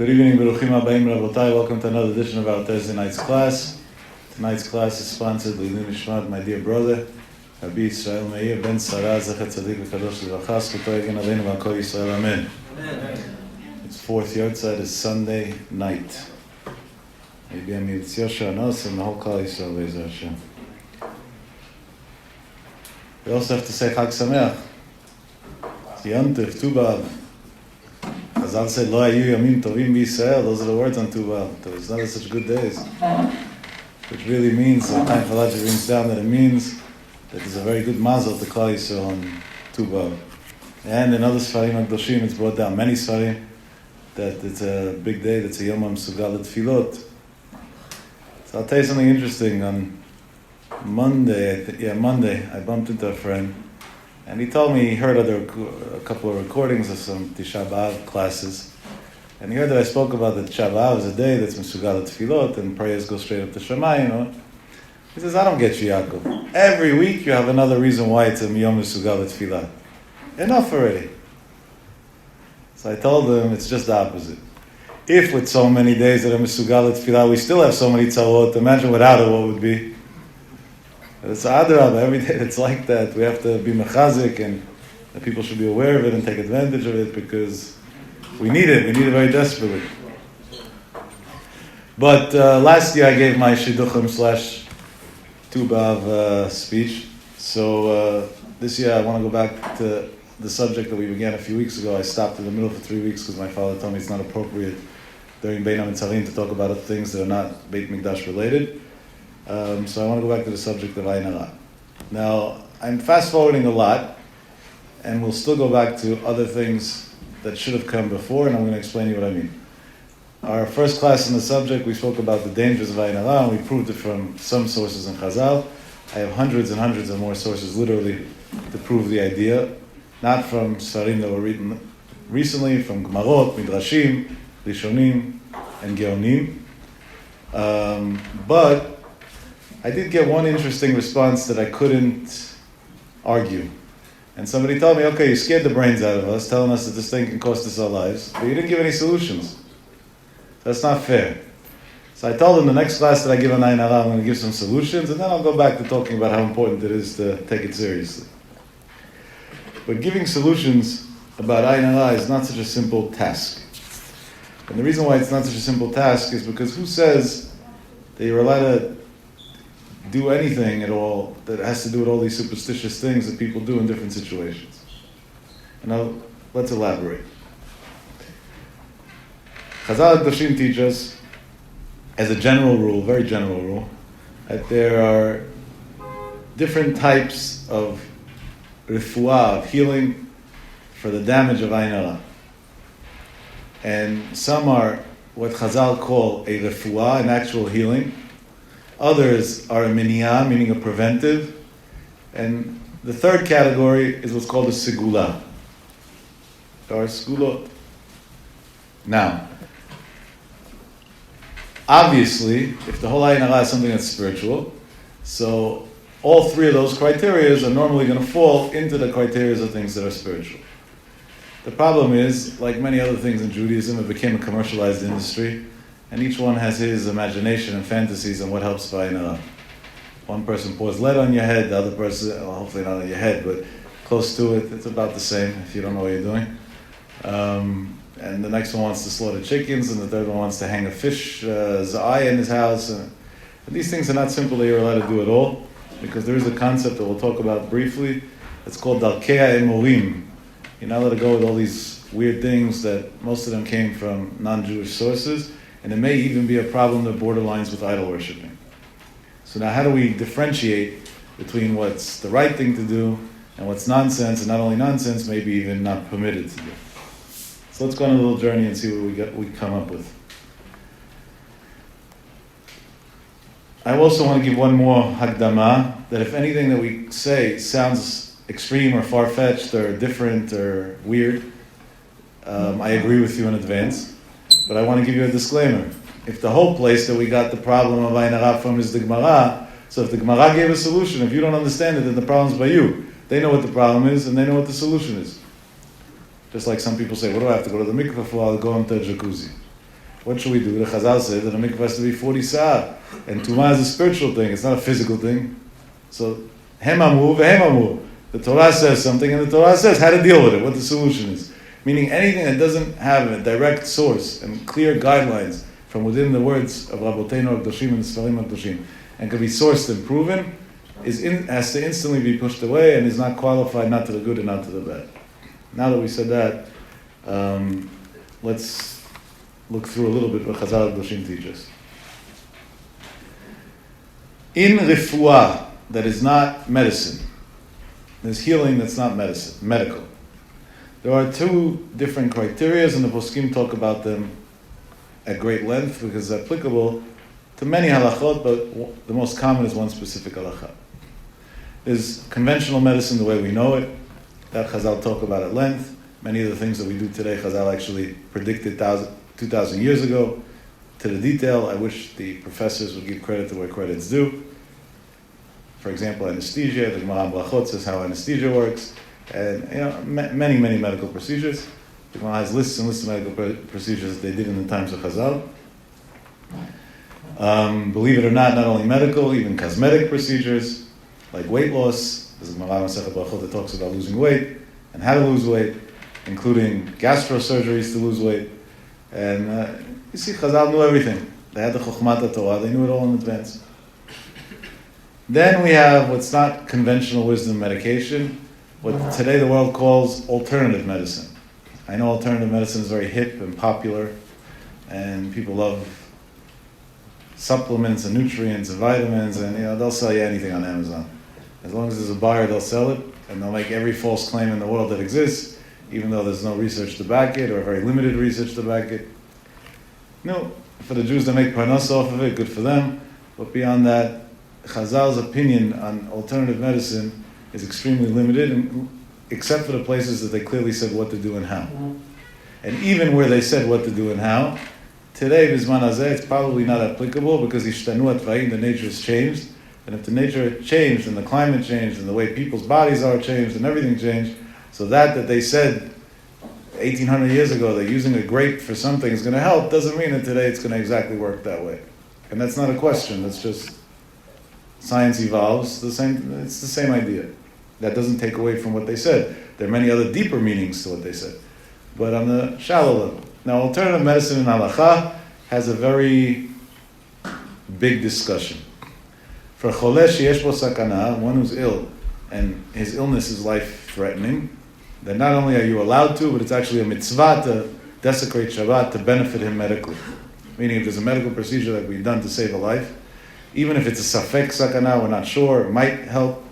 Good evening, Baruchim Habayim Rabotai. Welcome to another edition of our Thursday night's class. Tonight's class is sponsored by Lili Nishmat, my dear brother, Rabbi Yisrael Meir Ben Sarah Zecher Tzadik V'Kadosh L'Vracha. Zchuto Yagen Aleinu V'Kol Yisrael Amen. It's fourth Yortzeit is Sunday night. Maybe it's Yosha Anos and the whole Kol Yisrael Be'ezrat Hashem. We also have to say Chag Sameach. It's Yom Tov, Tu B'Av. Chazal said, Lo hayu yamim tovim b'Yisrael. Those are the words on Tu B'Av. There's never such good days. Which really means, sometimes Halachic brings down that it means that there's a very good mazel to Klal Yisrael on Tu B'Av. And in other Sfarim HaKadoshim, it's brought down many Sfarim that it's a big day, that's a Yom HaMesugal Tefillot. So I'll tell you something interesting. On Monday, I bumped into a friend, and he told me he heard a couple of recordings of some Tisha B'Av classes, and he heard that I spoke about that Tisha B'Av is a day that's Mesugal Tefillot, and prayers go straight up to Shamayim, you know. He says, I don't get you, Yaakov. Every week you have another reason why it's a Yom Mesugal Tefillah. Enough already. So I told him it's just the opposite. If with so many days that are Mesugal Tefillah, we still have so many tzarot, imagine without it what would be. It's adrab, every day it's like that. We have to be mechazik, and the people should be aware of it and take advantage of it because we need it. We need it very desperately. But last year I gave my Shidduchim / Tu B'Av speech. So this year I want to go back to the subject that we began a few weeks ago. I stopped in the middle for 3 weeks because my father told me it's not appropriate during Bein HaMetzarim to talk about things that are not Beit Mikdash related. So I want to go back to the subject of AYIN HARA. Now, I'm fast-forwarding a lot, and we'll still go back to other things that should have come before, and I'm going to explain to you what I mean. Our first class in the subject, we spoke about the dangers of AYIN HARA, and we proved it from some sources in Chazal. I have hundreds and hundreds of more sources, literally, to prove the idea. Not from Sfarim that were written recently, from Gemarot, Midrashim, Rishonim, and Geonim. But I did get one interesting response that I couldn't argue. And somebody told me, okay, you scared the brains out of us, telling us that this thing can cost us our lives, but you didn't give any solutions. That's not fair. So I told him the next class that I give on AYIN HARA, I'm going to give some solutions, and then I'll go back to talking about how important it is to take it seriously. But giving solutions about AYIN HARA is not such a simple task. And the reason why it's not such a simple task is because who says that you're allowed to do anything at all that has to do with all these superstitious things that people do in different situations? And now, let's elaborate. Chazal HaKadoshim teach us, as a general rule, very general rule, that there are different types of refuah, of healing, for the damage of AYIN HARA. And some are what Chazal call a refuah, an actual healing. Others are a miniyah, meaning a preventive. And the third category is what's called a segula. Or segulot. Now, obviously, if the whole AYIN HARA is something that's spiritual, so all three of those criteria are normally going to fall into the criteria of things that are spiritual. The problem is, like many other things in Judaism, it became a commercialized industry, and each one has his imagination and fantasies on what helps for AYIN HARA. One person pours lead on your head, the other person, well, hopefully not on your head, but close to it, it's about the same if you don't know what you're doing. And the next one wants to slaughter chickens, and the third one wants to hang a fish eye in his house. And these things are not simple that you're allowed to do at all, because there is a concept that we'll talk about briefly. It's called Darkei HaEmorim. You're not allowed to go with all these weird things that most of them came from non-Jewish sources, and it may even be a problem that borderlines with idol worshipping. So now how do we differentiate between what's the right thing to do and what's nonsense, and not only nonsense, maybe even not permitted to do? So let's go on a little journey and see what we come up with. I also want to give one more hakdama, that if anything that we say sounds extreme or far-fetched or different or weird, I agree with you in advance. But I want to give you a disclaimer. If the whole place that we got the problem of AYIN HARA from is the Gemara, so if the Gemara gave a solution, if you don't understand it, then the problem's by you. They know what the problem is, and they know what the solution is. Just like some people say, what do I have to go to the mikveh for? I'll go into a jacuzzi. What should we do? The Chazal said that a mikvah has to be 40 sa'ah. And Tumah is a spiritual thing, it's not a physical thing. So, hem amur vehem amur. The Torah says something, and the Torah says how to deal with it, what the solution is. Meaning anything that doesn't have a direct source and clear guidelines from within the words of Rabboteinu HaKadoshim and the Sfarim HaKadoshim, and can be sourced and proven, has to instantly be pushed away and is not qualified not to the good and not to the bad. Now that we said that, let's look through a little bit what Chazal HaKadoshim teach us. In refuah, that is not medicine, there's healing that's not medicine, medical. There are two different criteria, and the poskim talk about them at great length because it's applicable to many halachot, but the most common is one specific halacha. There's conventional medicine the way we know it, that Chazal talk about at length. Many of the things that we do today, Chazal actually predicted 2,000 years ago to the detail. I wish the professors would give credit to where credit's due. For example, anesthesia, the Gemara Brachot says how anesthesia works, and many medical procedures. The Gemara has lists and lists of medical procedures that they did in the times of Chazal. Believe it or not only medical, even cosmetic procedures, like weight loss. There's a Gemara Masechet Brachot that talks about losing weight and how to lose weight, including gastrosurgeries to lose weight. And you see, Chazal knew everything. They had the Chokhmat Torah, they knew it all in advance. Then we have what's not conventional wisdom medication, what today the world calls alternative medicine. I know alternative medicine is very hip and popular, and people love supplements and nutrients and vitamins, and they'll sell you anything on Amazon. As long as there's a buyer, they'll sell it, and they'll make every false claim in the world that exists, even though there's no research to back it, or very limited research to back it. No, for the Jews that make parnas off of it, good for them, but beyond that, Chazal's opinion on alternative medicine is extremely limited, except for the places that they clearly said what to do and how. And even where they said what to do and how, today, Bizman Hazeh, it's probably not applicable because Ishtanu Atvayin, the nature has changed. And if the nature changed, and the climate changed, and the way people's bodies are changed, and everything changed, so that they said 1,800 years ago that using a grape for something is going to help, doesn't mean that today it's going to exactly work that way. And that's not a question, that's just science evolves, it's the same idea. That doesn't take away from what they said. There are many other deeper meanings to what they said. But on the shallow level. Now, alternative medicine in Halacha has a very big discussion. For choleh sheyesh bo sakana, one who's ill, and his illness is life-threatening, then not only are you allowed to, but it's actually a mitzvah to desecrate Shabbat to benefit him medically. Meaning if there's a medical procedure that we've done to save a life, even if it's a safek sakana, we're not sure, it might help,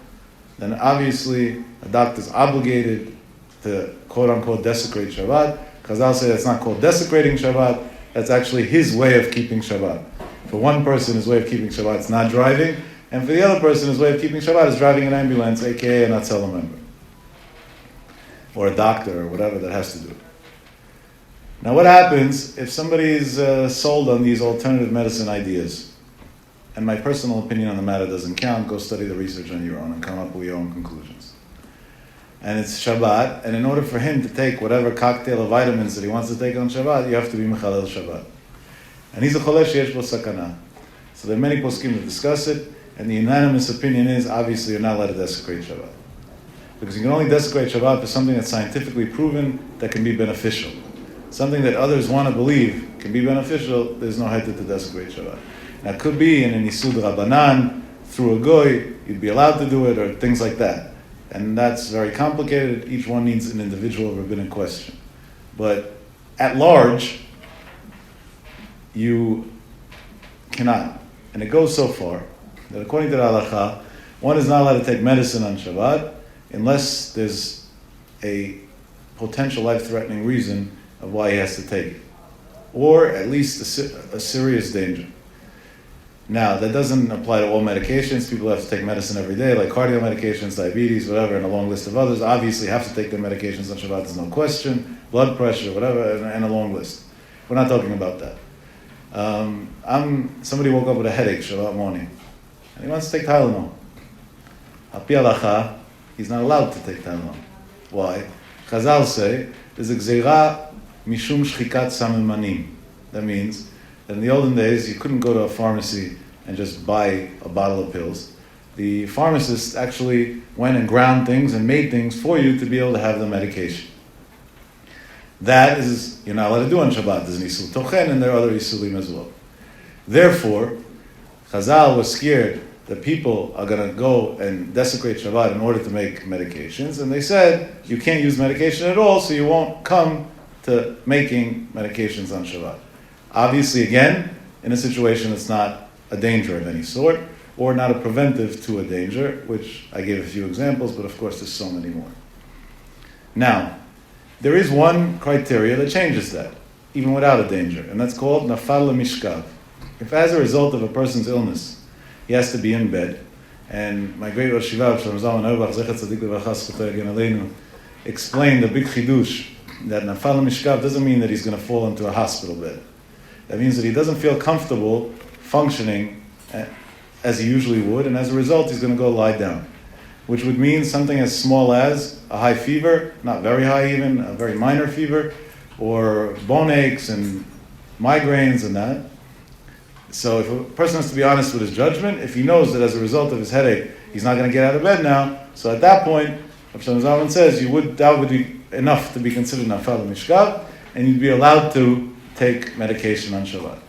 then obviously a doctor's obligated to quote-unquote desecrate Shabbat. Chazal say that's not called desecrating Shabbat, that's actually his way of keeping Shabbat. For one person, his way of keeping Shabbat is not driving, and for the other person, his way of keeping Shabbat is driving an ambulance, aka an Hatzalah member. Or a doctor, or whatever that has to do it. Now what happens if somebody is sold on these alternative medicine ideas? And my personal opinion on the matter doesn't count, go study the research on your own and come up with your own conclusions. And it's Shabbat, and in order for him to take whatever cocktail of vitamins that he wants to take on Shabbat, you have to be Mechalel Shabbat. And he's a choleh sheyesh bo sakana. So there are many poskim that discuss it, and the unanimous opinion is, obviously, you're not allowed to desecrate Shabbat. Because you can only desecrate Shabbat for something that's scientifically proven that can be beneficial. Something that others want to believe can be beneficial, there's no head to desecrate Shabbat. Now it could be in an Isud Rabbanan, through a goy, you'd be allowed to do it, or things like that. And that's very complicated. Each one needs an individual rabbinic question. But at large, you cannot. And it goes so far that according to the Halacha, one is not allowed to take medicine on Shabbat unless there's a potential life-threatening reason of why he has to take it. Or at least a serious danger. Now, that doesn't apply to all medications. People have to take medicine every day, like cardio medications, diabetes, whatever, and a long list of others. Obviously, have to take their medications on Shabbat, there's no question. Blood pressure, whatever, and a long list. We're not talking about that. Somebody woke up with a headache Shabbat morning, and he wants to take Tylenol. Al pi halacha, he's not allowed to take Tylenol. Why? Chazal say, there's a gzeira mishum shchikat samemanim. That means that in the olden days, you couldn't go to a pharmacy and just buy a bottle of pills. The pharmacist actually went and ground things and made things for you to be able to have the medication. That is, you're not allowed to do on Shabbat. There's an Isul Tochen and there are other Isulim as well. Therefore, Chazal was scared that people are going to go and desecrate Shabbat in order to make medications, and they said, you can't use medication at all, so you won't come to making medications on Shabbat. Obviously, again, in a situation that's not a danger of any sort, or not a preventive to a danger, which I gave a few examples, but of course there's so many more. Now, there is one criteria that changes that, even without a danger, and that's called nafal mishkav. If as a result of a person's illness, he has to be in bed, and my great Rosh Yeshiva, Shalom Zalman Auerbach, Zecher Tzadik Levacha, Zchutei Yagen Aleinu, explained the big chidush that nafal mishkav doesn't mean that he's going to fall into a hospital bed. That means that he doesn't feel comfortable functioning as he usually would, and as a result, he's going to go lie down, which would mean something as small as a high fever, not very high even, a very minor fever, or bone aches and migraines and that. So if a person has to be honest with his judgment, if he knows that as a result of his headache, he's not going to get out of bed now, so at that point, Rav Shalom Zalman says, that would be enough to be considered nafal mishkav, and you'd be allowed to take medication on Shabbat.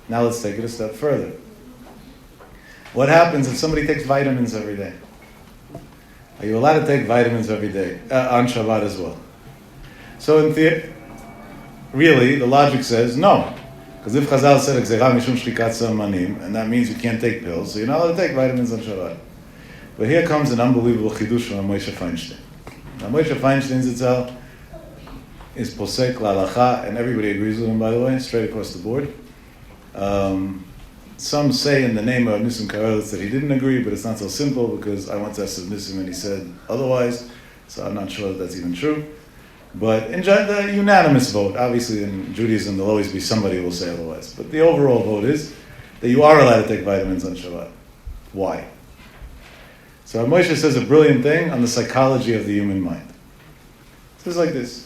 Now let's take it a step further. What happens if somebody takes vitamins every day? Are you allowed to take vitamins every day, on Shabbat as well? So in theory, really, the logic says no. Because if Chazal said, Gzeira mishum shchikat samanim, and that means you can't take pills, so you're not allowed to take vitamins on Shabbat. But here comes an unbelievable chidush from Moshe Feinstein. Now Moshe Feinstein Zitzal is posek Halacha, and everybody agrees with him, by the way, straight across the board. Some say in the name of Nissim Karelitz that he didn't agree, but it's not so simple because I once asked Nissim and he said otherwise, so I'm not sure that that's even true. But in the unanimous vote, obviously in Judaism there'll always be somebody who will say otherwise, but the overall vote is that you are allowed to take vitamins on Shabbat. Why? So Moshe says a brilliant thing on the psychology of the human mind. It says like this.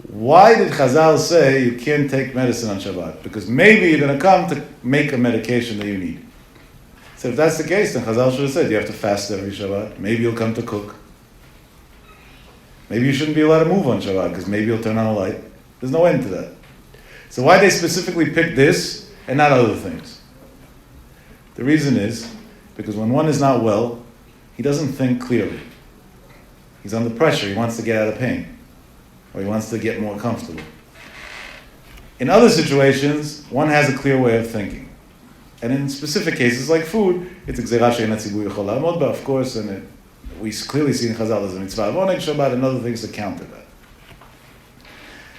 Why did Chazal say you can't take medicine on Shabbat? Because maybe you're going to come to make a medication that you need. So if that's the case, then Chazal should have said you have to fast every Shabbat. Maybe you'll come to cook. Maybe you shouldn't be allowed to move on Shabbat because maybe you'll turn on a light. There's no end to that. So why they specifically pick this and not other things? The reason is because when one is not well, he doesn't think clearly. He's under pressure. He wants to get out of pain. Or he wants to get more comfortable. In other situations, one has a clear way of thinking. And in specific cases like food, it's Gzeira she'ein hatzibur yachol la'amod ba, of course, and we clearly see in Chazal as a mitzvah of oneg Shabbat and other things that counter that.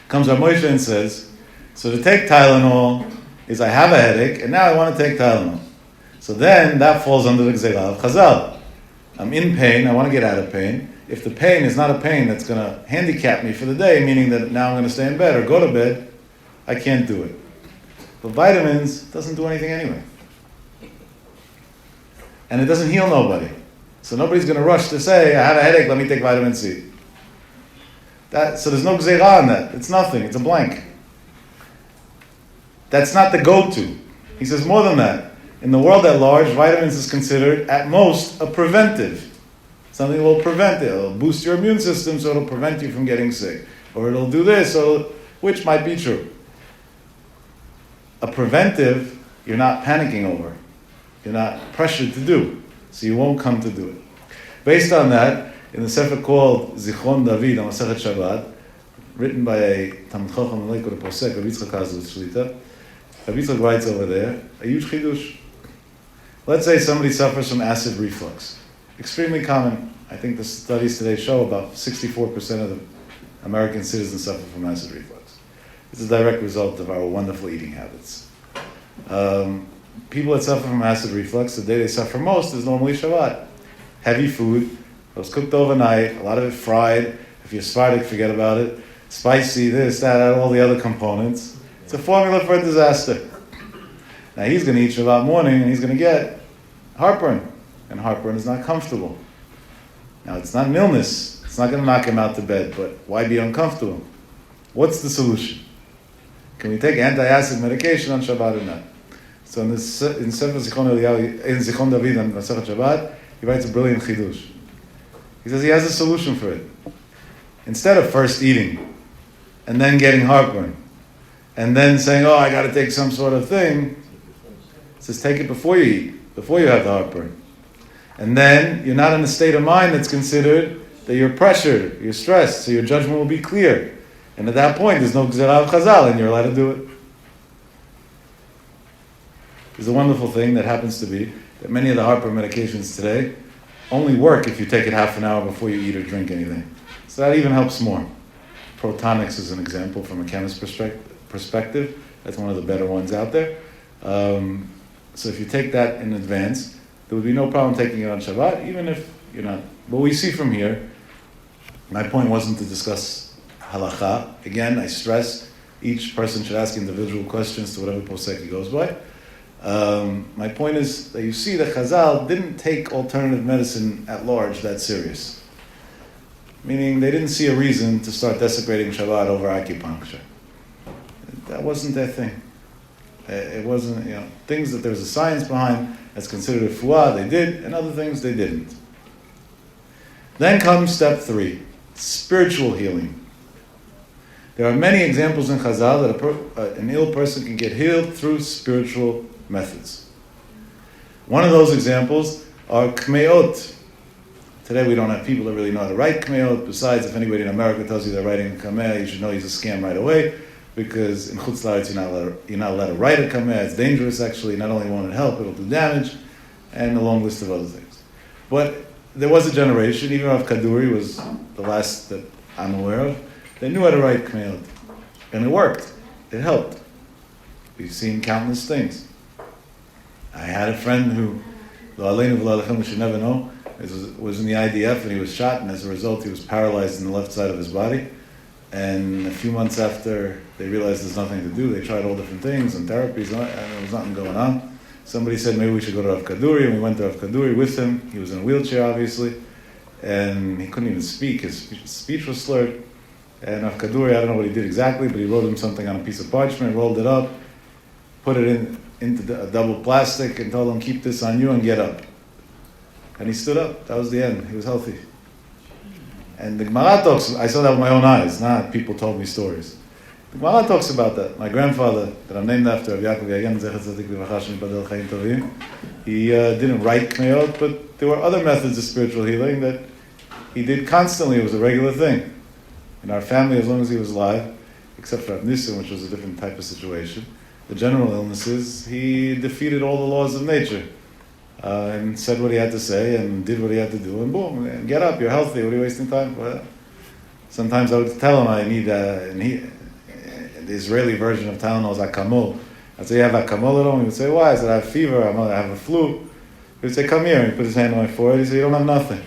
Comes Rav Moshe and says, so to take Tylenol is I have a headache, and now I want to take Tylenol. So then that falls under the Gzeira of Chazal. I'm in pain, I want to get out of pain. If the pain is not a pain that's going to handicap me for the day, meaning that now I'm going to stay in bed or go to bed, I can't do it. But vitamins doesn't do anything anyway. And it doesn't heal nobody. So nobody's going to rush to say, I have a headache, let me take vitamin C. So there's no gzeira on that. It's nothing. It's a blank. That's not the go-to. He says more than that. In the world at large, vitamins is considered, at most, a preventive. Something will prevent it. It'll boost your immune system, so it'll prevent you from getting sick. Or it'll do this, which might be true. A preventive, you're not panicking over. You're not pressured to do. So you won't come to do it. Based on that, in the sefer called Zichron David on Masechet Shabbat, written by a Talmid Chacham Leiko the Posek, Rav Yitzchak Hazlus Shlita, Rav Yitzchak writes over there, a huge chidush. Let's say somebody suffers from acid reflux. Extremely common. I think the studies today show about 64% of the American citizens suffer from acid reflux. It's a direct result of our wonderful eating habits. People that suffer from acid reflux, the day they suffer most is normally Shabbat. Heavy food, it was cooked overnight, a lot of it fried. If you're Sephardic, forget about it. Spicy, this, that, all the other components. It's a formula for a disaster. Now he's going to eat Shabbat morning and he's going to get heartburn. And heartburn is not comfortable. Now, it's not an illness. It's not going to knock him out to bed, but why be uncomfortable? What's the solution? Can we take anti-acid medication on Shabbat or not? So in Sefer Zichron Eliyahu, in Zichron David on Masechet Shabbat, he writes a brilliant chidush. He says he has a solution for it. Instead of first eating, and then getting heartburn, and then saying, oh, I got to take some sort of thing, he says take it before you eat, before you have the heartburn. And then you're not in a state of mind that's considered that you're pressured, you're stressed, so your judgment will be clear. And at that point, there's no Gzerah of Chazal, and you're allowed to do it. There's a wonderful thing that happens to be that many of the heartburn medications today only work if you take it half an hour before you eat or drink anything. So that even helps more. Protonics is an example from a chemist's perspective. That's one of the better ones out there. So if you take that in advance, there would be no problem taking it on Shabbat, even if you're not. What we see from here, my point wasn't to discuss halacha. Again, I stress each person should ask individual questions to whatever posek he goes by. My point is that you see that Chazal didn't take alternative medicine at large that serious. Meaning they didn't see a reason to start desecrating Shabbat over acupuncture. That wasn't their thing. It wasn't, things that there's a science behind that's considered a fuah, they did, and other things they didn't. Then comes step 3, spiritual healing. There are many examples in Chazal that an ill person can get healed through spiritual methods. One of those examples are kmeot. Today we don't have people that really know how to write kmeot. Besides, if anybody in America tells you they're writing a kameh, you should know he's a scam right away, because in Chutz La'aretz you're not allowed to write a kameh. It's dangerous, actually. Not only won't it help, it'll do damage, and a long list of other things. But there was a generation, even Rav Kaduri was the last that I'm aware of, they knew how to write kmeot. And it worked. It helped. We've seen countless things. I had a friend who, we should never know, was in the IDF and he was shot, and as a result he was paralyzed in the left side of his body. And a few months after they realized there's nothing to do, they tried all different things and therapies, and there was nothing going on. Somebody said maybe we should go to Rav Kaduri, and we went to Rav Kaduri with him. He was in a wheelchair, obviously, and he couldn't even speak. His speech was slurred. And Rav Kaduri, I don't know what he did exactly, but he wrote him something on a piece of parchment, rolled it up, put it into a double plastic, and told him, keep this on you and get up. And he stood up. That was the end. He was healthy. And the Gemara talks, I saw that with my own eyes, not people told me stories. The Gemara talks about that. My grandfather, that I'm named after, Rav Yaakov Yagen, Zecher Tzadik Livracha Shenipadel Chaim Tovim, he didn't write kmeot, but there were other methods of spiritual healing that he did constantly. It was a regular thing. In our family, as long as he was alive, except for Rav Nissen, which was a different type of situation, the general illnesses, he defeated all the laws of nature. And said what he had to say and did what he had to do, and boom, and get up, you're healthy, what are you wasting time for? Sometimes I would tell him I need, the Israeli version of Tylenol is Akamol. I'd say, you have Akamol at home? He would say, why? I said, I have fever, I have a flu. He would say, come here, and he put his hand on my forehead, he said, you don't have nothing.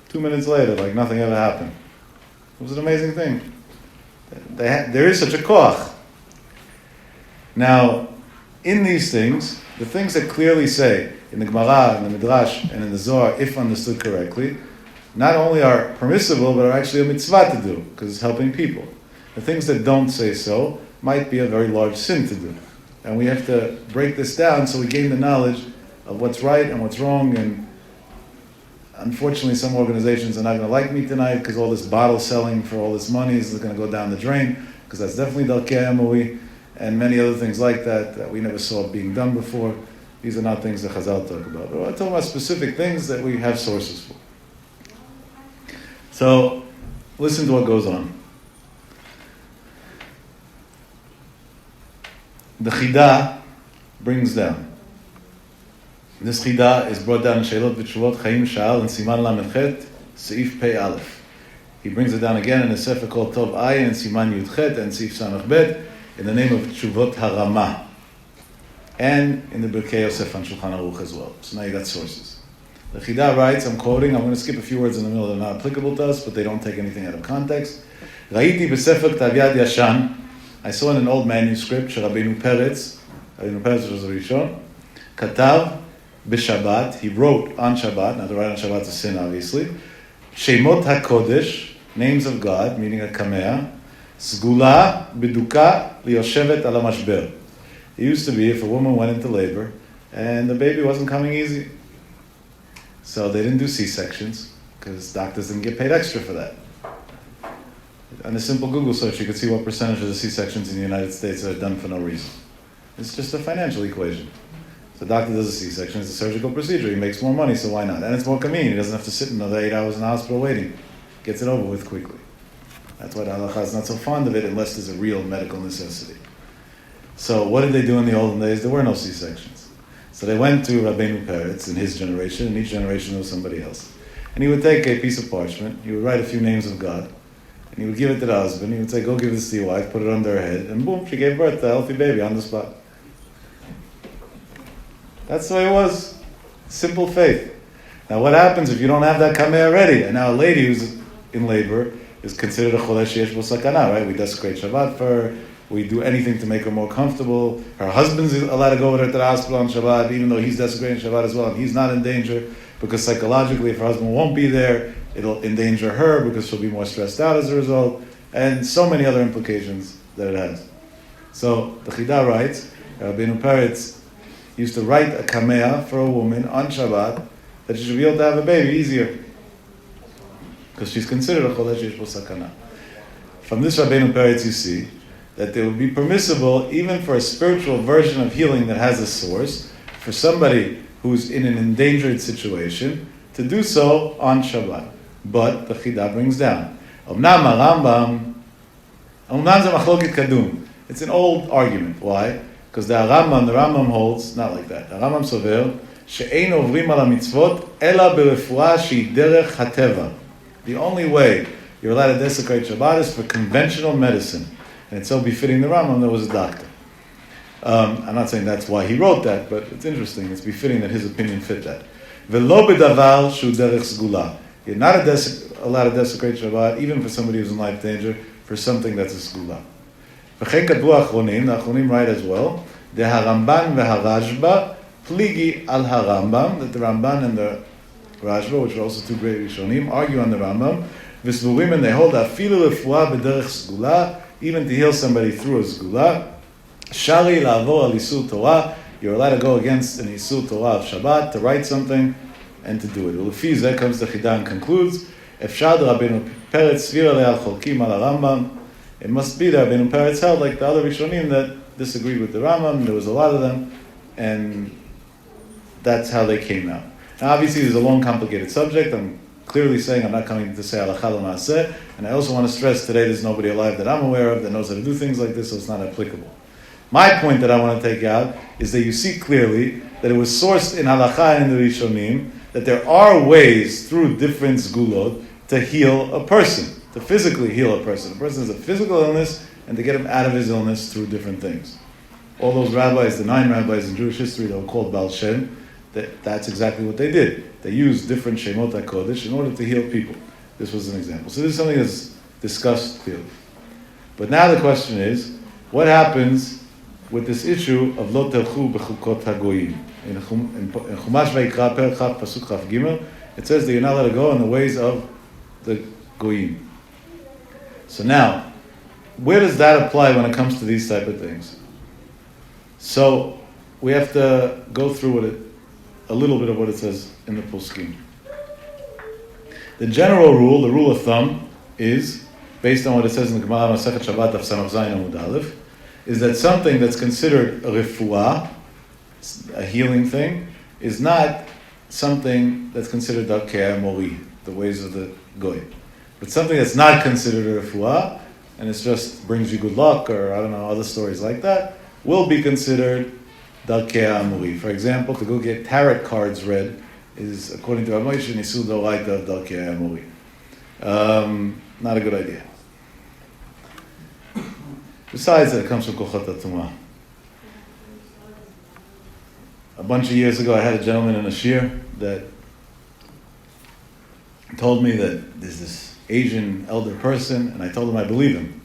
2 minutes later, like nothing ever happened. It was an amazing thing. There is such a koach. Now, in these things, the things that clearly say, in the Gemara, in the Midrash, and in the Zohar, if understood correctly, not only are permissible, but are actually a mitzvah to do, because it's helping people. The things that don't say so might be a very large sin to do. And we have to break this down so we gain the knowledge of what's right and what's wrong. And unfortunately, some organizations are not going to like me tonight, because all this bottle selling for all this money is going to go down the drain, because that's definitely Dalkei Emowi, and many other things like that we never saw being done before. These are not things that Chazal talk about. But I talk about specific things that we have sources for. So, listen to what goes on. The Chidah brings down. This Chidah is brought down in Sheilot V'Tshuvot Chaim Sha'al and Siman Lamed Chet, Seif Pei Aleph. He brings it down again in a sefer called Tov Ayin and Siman Yud Chet and Seif Samach Bet in the name of Tshuvot Harama. And in the Birkei Yosef on Shulchan Aruch as well. So now you got sources. The Chidah writes, I'm quoting, I'm going to skip a few words in the middle that are not applicable to us, but they don't take anything out of context. Ra'iti b'sefer Ktav Yad Yashan. I saw in an old manuscript, Rabbeinu Peretz was the Rishon, Katav b'Shabbat, he wrote on Shabbat, now to write on Shabbat is a sin obviously, Shemot HaKodesh, names of God, meaning a Kameh, Sgula biduka liyoshevet ala mashber. It used to be if a woman went into labor and the baby wasn't coming easy. So they didn't do C-sections because doctors didn't get paid extra for that. On a simple Google search, you could see what percentage of the C-sections in the United States are done for no reason. It's just a financial equation. So the doctor does a C-section, it's a surgical procedure. He makes more money, so why not? And it's more convenient. He doesn't have to sit another 8 hours in the hospital waiting. Gets it over with quickly. That's why the Halacha is not so fond of it unless there's a real medical necessity. So what did they do in the olden days? There were no C-sections. So they went to Rabbeinu Peretz in his generation, and each generation was somebody else. And he would take a piece of parchment, he would write a few names of God, and he would give it to the husband. He would say, go give this to your wife, put it under her head, and boom, she gave birth to a healthy baby on the spot. That's the way it was. Simple faith. Now what happens if you don't have that kameh already? And now a lady who's in labor is considered a cholesh yesh bo sakana, right? We desecrate Shabbat for her. We do anything to make her more comfortable. Her husband's allowed to go with her to the hospital on Shabbat, even though he's desecrating Shabbat as well, and he's not in danger, because psychologically, if her husband won't be there, it'll endanger her because she'll be more stressed out as a result, and so many other implications that it has. So the Chida writes, Rabbeinu Peretz used to write a kamea for a woman on Shabbat that she should be able to have a baby easier, because she's considered a cholesh yesh bo sakana. From this Rabbeinu Peretz you see that it would be permissible, even for a spiritual version of healing that has a source, for somebody who's in an endangered situation, to do so on Shabbat. But the Chida brings down. It's an old argument. Why? Because the Rambam holds, not like that. The Rambam sover, she'ein ovrim ala mitzvot, ela berefuah she'i derech hateva. The only way you're allowed to desecrate Shabbat is for conventional medicine. And it's so befitting the Rambam, there was a doctor. I'm not saying that's why he wrote that, but it's interesting. It's befitting that his opinion fit that. V'lo b'davar shu derech sgula. You're not allowed to desecrate Shabbat, even for somebody who's in life danger, for something that's a sgula. V'chen kadvu achronim, the achronim write as well, the Haramban v'harashba pligi al Harambam, that the Ramban and the Rashba, which are also two great Rishonim, argue on the Rambam. V'svurim, and they hold afilu refuah b'derech sgula, even to heal somebody through a sgula. Shari la'avor al isur Torah, you're allowed to go against an isur Torah of Shabbat, to write something and to do it. Ulefi zeh comes the Chida and concludes, Efshad Rabbeinu Peretz svir alei al cholkim al Rambam. It must be that Rabbeinu Peretz held, like the other Rishonim that disagreed with the Rambam. There was a lot of them, and that's how they came out. Now obviously there's a long, complicated subject. I'm clearly saying I'm not coming to say halacha l'maaseh, and I also want to stress today there's nobody alive that I'm aware of that knows how to do things like this, so it's not applicable. My point that I want to take out is that you see clearly that it was sourced in halacha and the Rishonim that there are ways through different sgulot to heal a person, to physically heal a person. A person has a physical illness, and to get him out of his illness through different things. All those rabbis, the 9 rabbis in Jewish history that were called Baal Shem, that's exactly what they did. They used different Shemot HaKodesh in order to heal people. This was an example. So this is something that's discussed clearly. But now the question is, what happens with this issue of Lo Telchu B'chukot HaGoyim? In Chumash Vayikra Perek Chaf Pasuk Chaf Gimel, it says that you're not allowed to go in the ways of the Goyim. So now, where does that apply when it comes to these type of things? So we have to go through a little bit of what it says in the Poskim. The general rule, the rule of thumb, is based on what it says in the Gemara Masechet Shabbat Daf Samach Zayin Amud Aleph, is that something that's considered a refuah, a healing thing, is not something that's considered darkei mori, the ways of the goy. But something that's not considered a refuah, and it just brings you good luck, or I don't know, other stories like that, will be considered darkei mori. For example, to go get tarot cards read is, according to Rav Moshe, Nisul Doraita of darkei mori. Not a good idea. Besides that, it comes from Kochot HaTumah. A bunch of years ago, I had a gentleman in a shir that told me that there's this Asian elder person, and I told him I believe him,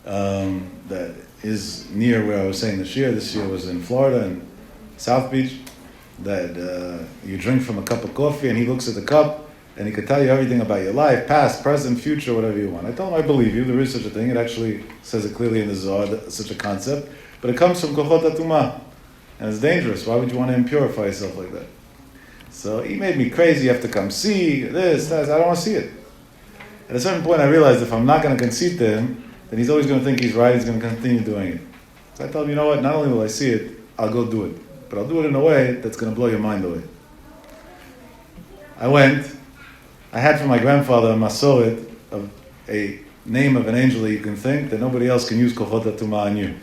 that is near where I was saying the shir. This shir was in Florida, in South Beach, that you drink from a cup of coffee, and he looks at the cup, and he could tell you everything about your life, past, present, future, whatever you want. I told him, I believe you. There is such a thing. It actually says it clearly in the Zohar, such a concept. But it comes from kochot hatumah. And it's dangerous. Why would you want to impurify yourself like that? So he made me crazy. You have to come see this, that. I don't want to see it. At a certain point, I realized if I'm not going to concede to him, then he's always going to think he's right. He's going to continue doing it. So I told him, you know what? Not only will I see it, I'll go do it. But I'll do it in a way that's going to blow your mind away. I went. I had from my grandfather a masoret of a name of an angel that you can think that nobody else can use kochot hatumah on you.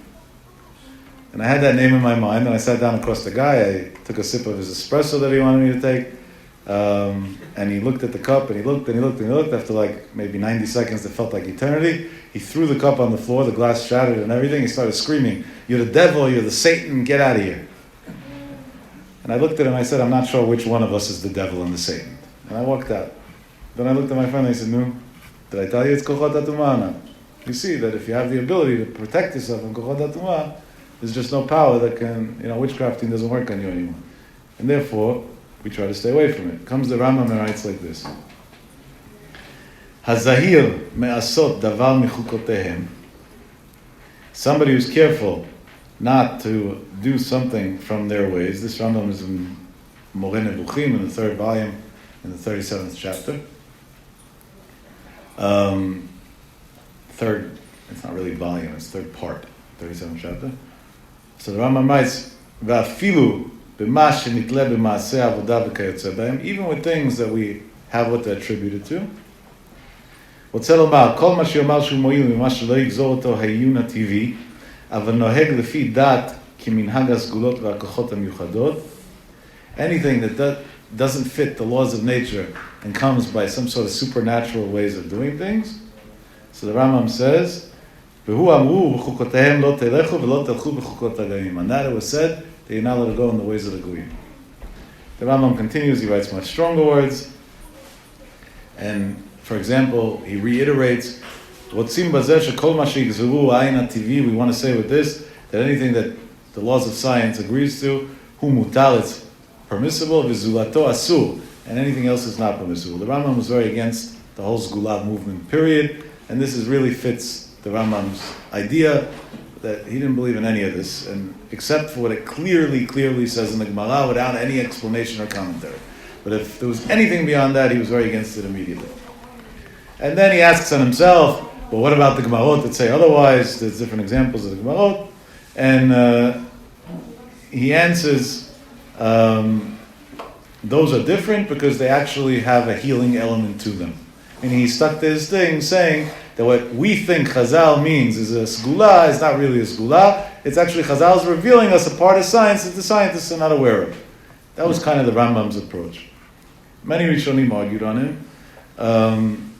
And I had that name in my mind, and I sat down across the guy. I took a sip of his espresso that he wanted me to take, and he looked at the cup, and he looked, and he looked, and he looked. After like maybe 90 seconds that felt like eternity, he threw the cup on the floor, the glass shattered and everything. He started screaming, "You're the devil, you're the Satan, get out of here." And I looked at him, I said, "I'm not sure which one of us is the devil and the Satan." And I walked out. Then I looked at my friend and I said, "No, did I tell you it's kochot hatumah now?" You see that if you have the ability to protect yourself from kochot hatumah, there's just no power that can, witchcrafting doesn't work on you anymore. And therefore, we try to stay away from it. Comes the Rambam and writes like this. Hazahir me'asot davar michukotehem. Somebody who's careful not to do something from their ways. This Rambam is in Moreh Nevuchim, in the 3rd volume, in the 37th chapter. Third, it's not really volume, it's 3rd part, 37th chapter. So the Rambam writes, "Va'afilu b'ma shenitle b'maaseh avodah v'kayotze b'hem," even with things that we have what they're attributed to. רוצה לומר, כל מה שיאמר שהוא מועיל ממה שלא יגזור אותו העיון הטבעי, אבל נוהג לפי דת כמנהג הסגולות והכוחות המיוחדות. Anything that doesn't fit the laws of nature and comes by some sort of supernatural ways of doing things. So the Rambam says, והוא אמרו בחוקותיהם לא תלכו ולא תלכו בחוקות הגויים. And that it was said that you're not allowed to go in the ways of the goyim. The Rambam continues, he writes much stronger words. And for example, he reiterates, רוצים בזה שכל מה שיגזרו העין הטבעי, we want to say with this, that anything that the laws of science agrees to, הוא מותר, it's permissible, וזולתו אסור, and anything else is not permissible. The Rambam was very against the whole Sgula movement, period, and this really fits the Rambam's idea that he didn't believe in any of this, and except for what it clearly says in the Gemara without any explanation or commentary. But if there was anything beyond that, he was very against it immediately. And then he asks on himself, well, what about the Gemarot that say otherwise? There's different examples of the Gemarot. And he answers, those are different because they actually have a healing element to them. And he stuck to his thing saying that what we think Chazal means is a Sgula is not really a Sgula. It's actually Chazal's revealing us a part of science that the scientists are not aware of. That was kind of the Rambam's approach. Many Rishonim argued on him.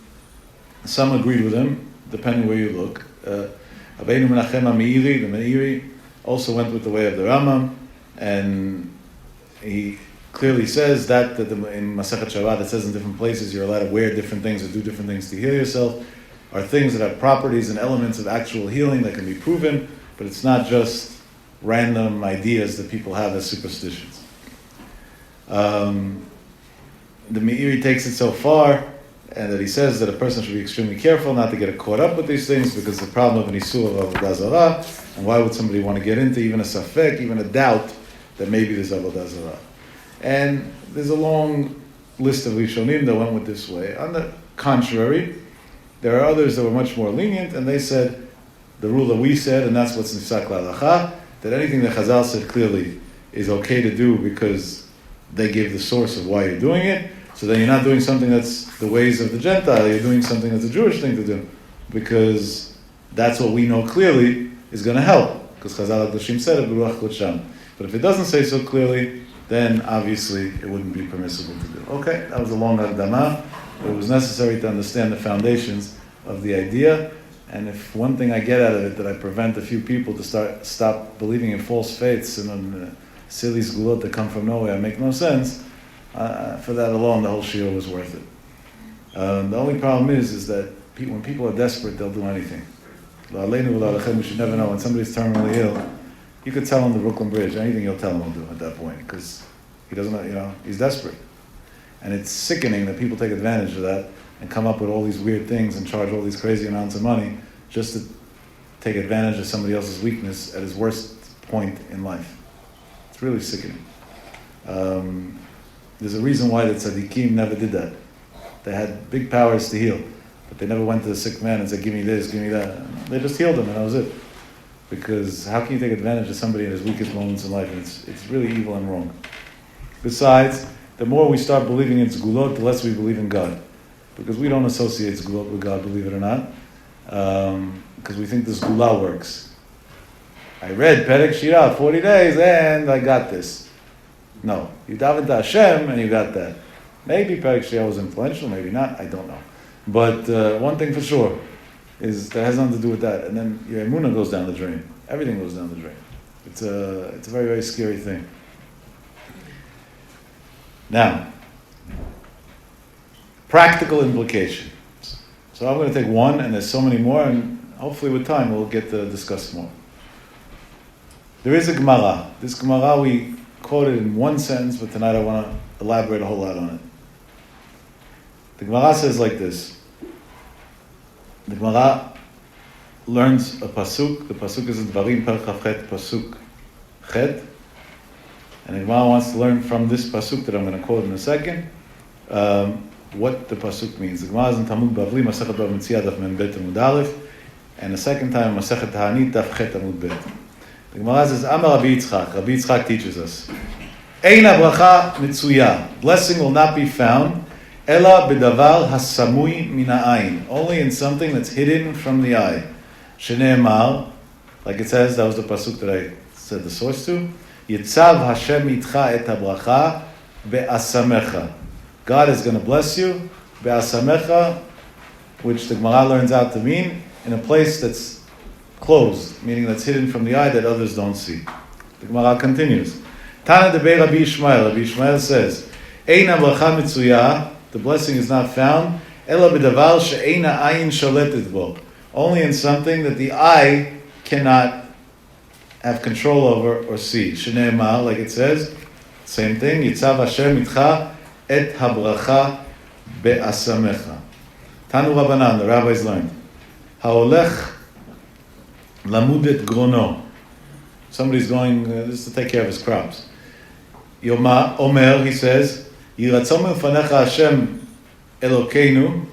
Some agreed with him, depending where you look. Rabbeinu Menachem HaMeiri, the Meiri, also went with the way of the Rambam, and he clearly says that in Masechet Shabbat, it says in different places you're allowed to wear different things or do different things to heal yourself, are things that have properties and elements of actual healing that can be proven, but it's not just random ideas that people have as superstitions. The Meiri takes it so far, and that he says that a person should be extremely careful not to get caught up with these things because the problem of an isur of avodah zarah, and why would somebody want to get into even a safek, even a doubt that maybe there's avodah zarah. And there's a long list of Rishonim that went with this way. On the contrary, there are others that were much more lenient, and they said the rule that we said, and that's what's in Nifsak Halacha, that anything that Chazal said clearly is okay to do because they gave the source of why you're doing it. So then you're not doing something that's the ways of the Gentile, you're doing something that's a Jewish thing to do. Because that's what we know clearly is going to help. Because Chazal HaKadoshim said it, B'ruach Kodsham. But if it doesn't say so clearly, then obviously it wouldn't be permissible to do. Okay, that was a long Hakdama, but it was necessary to understand the foundations of the idea. And if one thing I get out of it, that I prevent a few people to stop believing in false faiths and on silly sgulot that come from nowhere and make no sense, for that alone, the whole shiur was worth it. The only problem is that when people are desperate, they'll do anything. We should never know. When somebody's terminally ill, you could tell him the Brooklyn Bridge. Anything you'll tell him will do at that point, because he doesn't know, he's desperate. And it's sickening that people take advantage of that and come up with all these weird things and charge all these crazy amounts of money just to take advantage of somebody else's weakness at his worst point in life. It's really sickening. There's a reason why the tzaddikim never did that. They had big powers to heal, but they never went to the sick man and said, give me this, give me that. They just healed him, and that was it. Because how can you take advantage of somebody in his weakest moments in life? And it's really evil and wrong. Besides, the more we start believing in Zgulot, the less we believe in God. Because we don't associate Zgulot with God, believe it or not. Because we think the Zgulah works. I read Perek Shirah, 40 days, and I got this. No. You davened to Hashem, and you got that. Maybe Perek Shirah was influential, maybe not, I don't know. But one thing for sure is that has nothing to do with that. And then your emunah goes down the drain. Everything goes down the drain. It's a very, very scary thing. Now, practical implications. So I'm going to take one, and there's so many more, and hopefully with time we'll get to discuss more. There is a Gemara. This Gemara we quoted in one sentence, but tonight I want to elaborate a whole lot on it. The Gemara says like this. The Gemara learns a pasuk. The pasuk is in Dvarim Perek Chet pasuk Chet. And the Gemara wants to learn from this pasuk that I'm going to quote in a second what the pasuk means. The Gemara is in Talmud Bavli, Masechet Bava Metzia, Daf Mem Bet Amud Aleph, and the second time Masechet Ta'anit, Daf Chet Amud Bet. The Gemara says, Amar Rabbi Yitzchak. Rabbi Yitzchak teaches us, Ein habracha mitzuya. Blessing will not be found ela b'davar hasamui min ha'ayin. Only in something that's hidden from the eye. Shene'emar, like it says, that was the pasuk that I said the source to. Yitzav Hashem itcha et habracha be'asamecha. God is going to bless you be'asamecha, which the Gemara learns out to mean in a place that's closed, meaning that's hidden from the eye that others don't see. The Gemara continues. Tana debei Rabbi Yishmael. Rabbi Yishmael says, Ein habracha mitzuya. The blessing is not found ela b'davar she'ein ha'ayin sholetet bo. Only in something that the eye cannot have control over or see. Shene'emar, like it says, same thing. Yitzav Hashem itcha et habracha be'asamecha. Tanu Rabbanan, the rabbis learned. Ha'olech lamud et grono. Somebody's going just to take care of his crops. Yoma Omer, he says, Yiratzom ufanecha Hashem Elokeinu.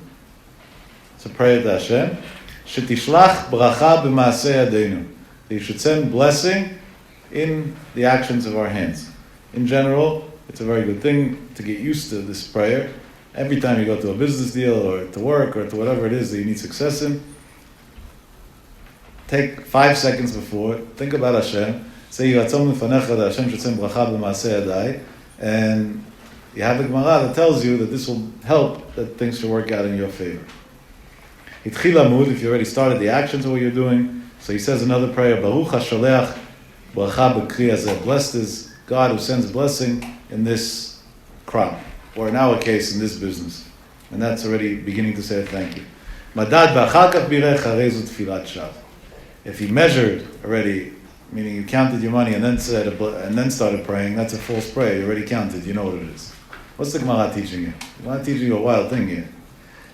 It's a prayer to Hashem. Shetishlach bracha b'maaseh yadeinu. That you should send blessing in the actions of our hands. In general, it's a very good thing to get used to this prayer. Every time you go to a business deal or to work or to whatever it is that you need success in, take 5 seconds before, think about Hashem, say Yiratzom ufanecha, that Hashem should send bracha b'maaseh yadai, and you have the Gemara that tells you that this will help, that things should work out in your favor. Hitchil Amud, if you already started the actions of what you're doing, so he says another prayer, Baruch HaSholeach Bracha B'Kri Hazeh. Blessed is God who sends blessing in this crop, or in our case, in this business. And that's already beginning to say thank you. Madad B'Achar Kach Birech Harezu Tfilat Shav. If he measured already, meaning you counted your money and then started praying, that's a false prayer. You already counted, you know what it is. What's the Gemara teaching you? The Gemara teaching you a wild thing here.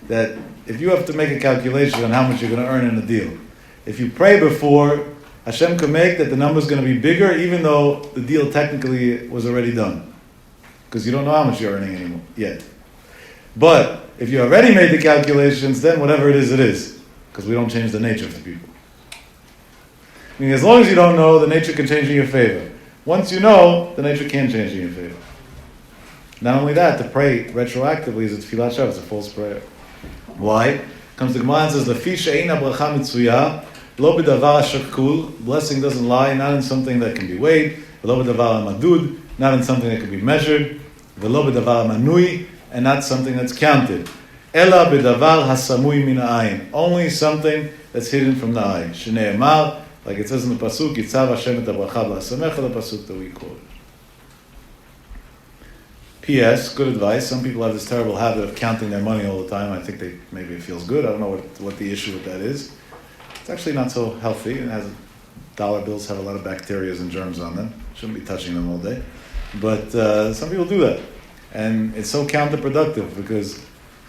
That if you have to make a calculation on how much you're going to earn in a deal, if you pray before, Hashem can make that the number's going to be bigger even though the deal technically was already done. Because you don't know how much you're earning anymore yet. But if you already made the calculations, then whatever it is. Because we don't change the nature of the people. I mean, as long as you don't know, the nature can change in your favor. Once you know, the nature can change in your favor. Not only that, to pray retroactively is a tefillat shav, it's a false prayer. Why? Comes the Gemara and says, Lefi she'ein habracha mitzuya, lo b'davar hashakul, blessing doesn't lie, not in something that can be weighed, v'lo b'davar hamadud, not in something that can be measured, v'lo b'davar hamanui, and not something that's counted. Ela b'davar hasamui min ha'ayin, only something that's hidden from the eye. Shene'emar, like it says in the pasuk, Yitzav Hashem et habracha b'asamecha, the pasuk that we quoted. P.S. Good advice. Some people have this terrible habit of counting their money all the time. I think maybe it feels good. I don't know what the issue with that is. It's actually not so healthy. Dollar bills have a lot of bacteria and germs on them. Shouldn't be touching them all day. But some people do that. And it's so counterproductive because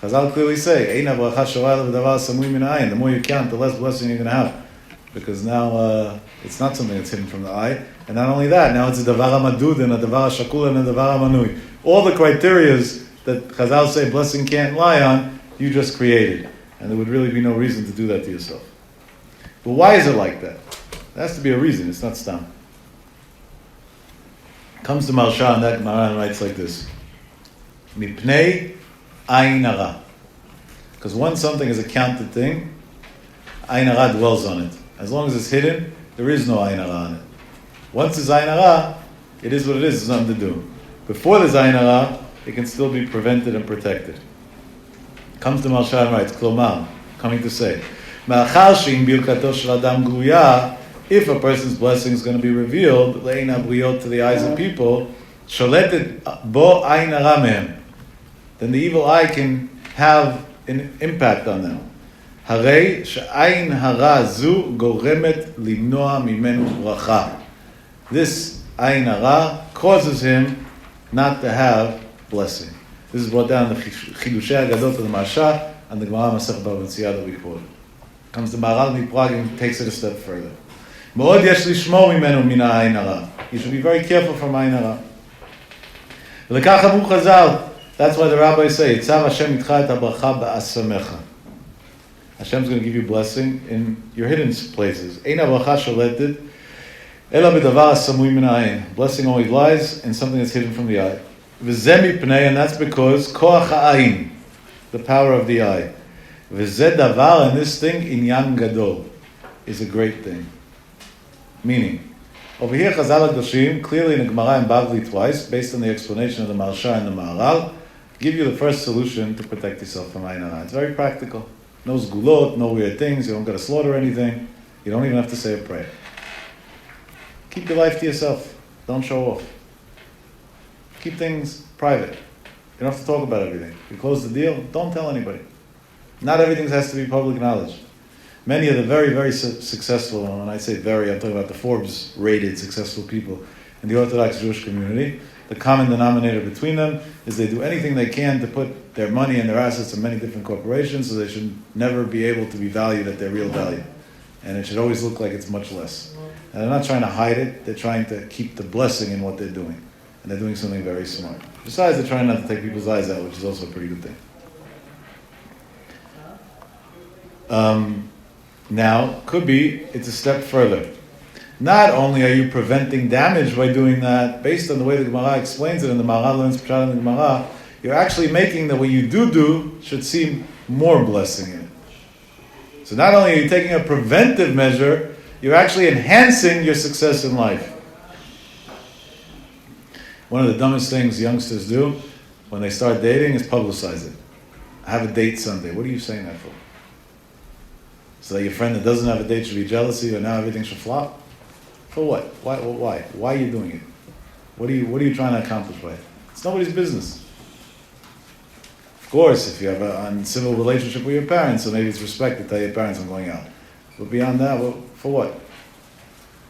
Chazal clearly say, "Ein habracha shorah l'davar samui min ha'ayin." The more you count, the less blessing you're going to have. Because now it's not something that's hidden from the eye. And not only that, now it's a davar hamadud and a davar hashakul and a davar hamanui. All the criterias that Chazal say blessing can't lie on, you just created. And there would really be no reason to do that to yourself. But why is it like that? There has to be a reason. It's not stam. Comes to Marsha and that Gemara and writes like this. Mipnei AYIN HARA. Because once something is a counted thing, AYIN HARA dwells on it. As long as it's hidden, there is no AYIN HARA on it. Once there's AYIN HARA, it is what it is, there's nothing to do. Before there's AYIN HARA, it can still be prevented and protected. Comes to Marsha and writes, Klomar, coming to say, Ma'achar she'im birkato shel adam gruya, if a person's blessing is going to be revealed, le'ein habriyot, to the eyes of people, sholetet bo AYIN HARA mehem, then the evil eye can have an impact on them. Harei she'ayin hara zu goremet limnoa mimenu bracha. This AYIN HARA causes him not to have blessing. This is brought down in the Chidushei Agadot of the Marsha and the Gemara Masech Bava Metzia that we quoted. Comes to Maharal Miprag and takes it a step further. Me'od yesh lishmor mimenu min ha'ayin hara. You should be very careful from AYIN HARA. Lekach amru Chazal. That's why the rabbis say, Yitzav Hashem itcha et habracha ba'asamecha. Hashem's going to give you blessing in your hidden places. Ein habracha sholetet ela b'davar hasamui min ha'ayin. Blessing always lies in something that's hidden from the eye. V'zeh mipnei, and that's because koach ha'ayin, the power of the eye. V'zeh davar, and this thing, inyan gadol, is a great thing. Meaning, over here, Chazal HaKadoshim, clearly in the Gemara and Bavli twice, based on the explanation of the Marsha and the Maharal, give you the first solution to protect yourself from AYIN HARA. It's very practical. No zgulot, no weird things, you don't got to slaughter anything, you don't even have to say a prayer. Keep your life to yourself. Don't show off. Keep things private. You don't have to talk about everything. You close the deal, don't tell anybody. Not everything has to be public knowledge. Many of the very, very successful, and when I say very, I'm talking about the Forbes-rated successful people in the Orthodox Jewish community, the common denominator between them is they do anything they can to put their money and their assets in many different corporations, so they should never be able to be valued at their real value. And it should always look like it's much less. And they're not trying to hide it, they're trying to keep the blessing in what they're doing. And they're doing something very smart. Besides, they're trying not to take people's eyes out, which is also a pretty good thing. Now, could be, it's a step further. Not only are you preventing damage by doing that, based on the way the Gemara explains it, and the Maharal learns Pshat in the Gemara, you're actually making that what you do should see more blessing in it. So not only are you taking a preventive measure, you're actually enhancing your success in life. One of the dumbest things youngsters do when they start dating is publicize it. I have a date Sunday. What are you saying that for? So that your friend that doesn't have a date should be jealous of you and now everything should flop? For what? Why? Why are you doing it? What are you trying to accomplish by it? It's nobody's business. Of course, if you have an uncivil relationship with your parents, so maybe it's respect to tell your parents I'm going out. But beyond that, well, for what?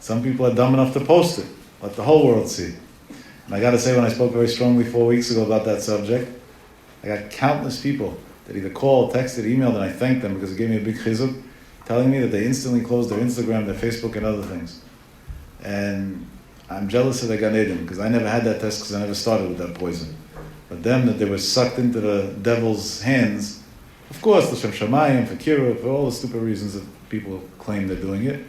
Some people are dumb enough to post it. Let the whole world see. And I got to say, when I spoke very strongly 4 weeks ago about that subject, I got countless people that either called, texted, emailed, and I thanked them because it gave me a big chizuk, telling me that they instantly closed their Instagram, their Facebook, and other things. And I'm jealous of the Gan Eden because I never had that test because I never started with that poison. But them, that they were sucked into the devil's hands, of course, l'shem shamayim, for kira, for all the stupid reasons that people claim they're doing it.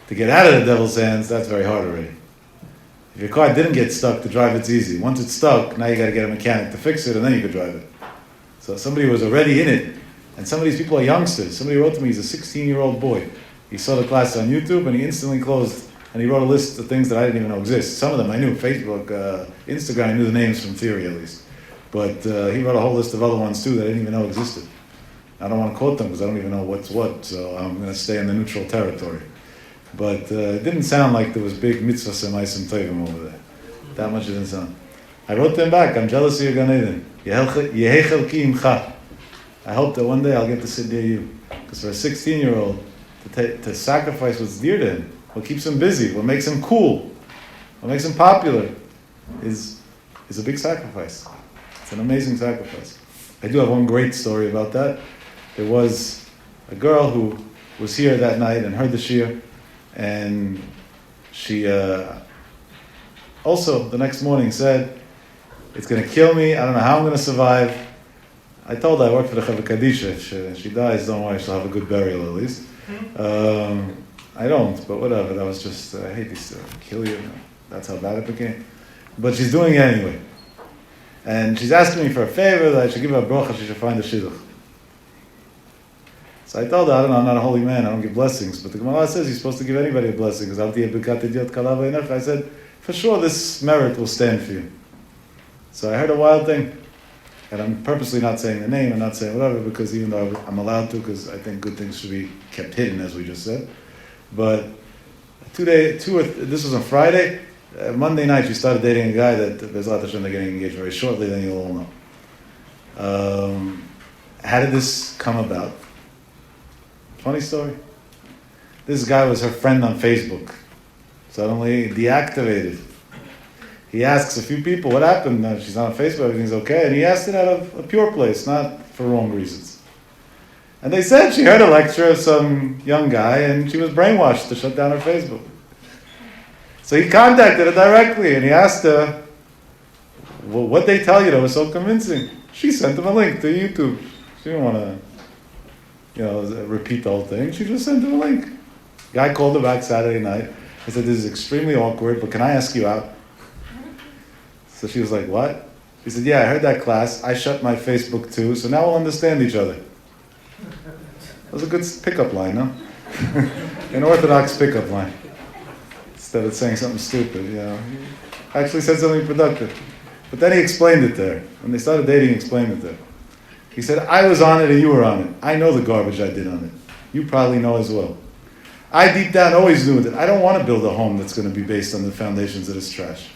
To get out of the devil's hands, that's very hard already. If your car didn't get stuck, to drive it's easy. Once it's stuck, now you got to get a mechanic to fix it, and then you can drive it. So somebody was already in it, and some of these people are youngsters. Somebody wrote to me, he's a 16-year-old boy. He saw the class on YouTube, and he instantly closed, and he wrote a list of things that I didn't even know exist. Some of them I knew, Facebook, Instagram, I knew the names from theory at least. But he wrote a whole list of other ones too that I didn't even know existed. I don't want to quote them because I don't even know what's what, so I'm going to stay in the neutral territory. But it didn't sound like there was big mitzvah semaisim tovim over there. That much it didn't sound. I wrote them back, I'm jealous of your Gan Eden. Yehei chelki imcha. I hope that one day I'll get to sit near you. Because for a 16-year-old, to sacrifice what's dear to him, what keeps him busy, what makes him cool, what makes him popular, is a big sacrifice. It's an amazing sacrifice. I do have one great story about that. There was a girl who was here that night and heard the shir, and she also the next morning said, "It's going to kill me. I don't know how I'm going to survive." I told her I work for the Chevra Kadisha. If she dies, don't worry, she'll have a good burial at least. I don't, but whatever. That was just, I hate these kill you. That's how bad it became. But she's doing it anyway. And she's asking me for a favor that I should give her a bracha, she should find a shidduch. So I told her, I don't know, I'm not a holy man, I don't give blessings. But the Gemara says you're supposed to give anybody a blessing. I said, for sure this merit will stand for you. So I heard a wild thing. And I'm purposely not saying the name and not saying whatever, because even though I'm allowed to, because I think good things should be kept hidden, as we just said. But this was on Friday. Monday night, she started dating a guy that Bezrat Hashem they're getting engaged very shortly. Then you'll all know. How did this come about? Funny story. This guy was her friend on Facebook. Suddenly deactivated. He asks a few people, what happened? She's not on Facebook, everything's okay. And he asked it out of a pure place, not for wrong reasons. And they said she heard a lecture of some young guy and she was brainwashed to shut down her Facebook. So he contacted her directly and he asked her, well, what they tell you that was so convincing? She sent him a link to YouTube. She didn't want to, repeat the whole thing. She just sent him a link. Guy called her back Saturday night. He said, this is extremely awkward, but can I ask you out? So she was like, what? He said, yeah, I heard that class. I shut my Facebook too, so now we'll understand each other. That was a good pickup line, huh? An orthodox pickup line. Instead of saying something stupid, He actually said something productive. But then he explained it there. When they started dating, he explained it there. He said, I was on it and you were on it. I know the garbage I did on it. You probably know as well. I deep down always knew that I don't want to build a home that's going to be based on the foundations of this trash.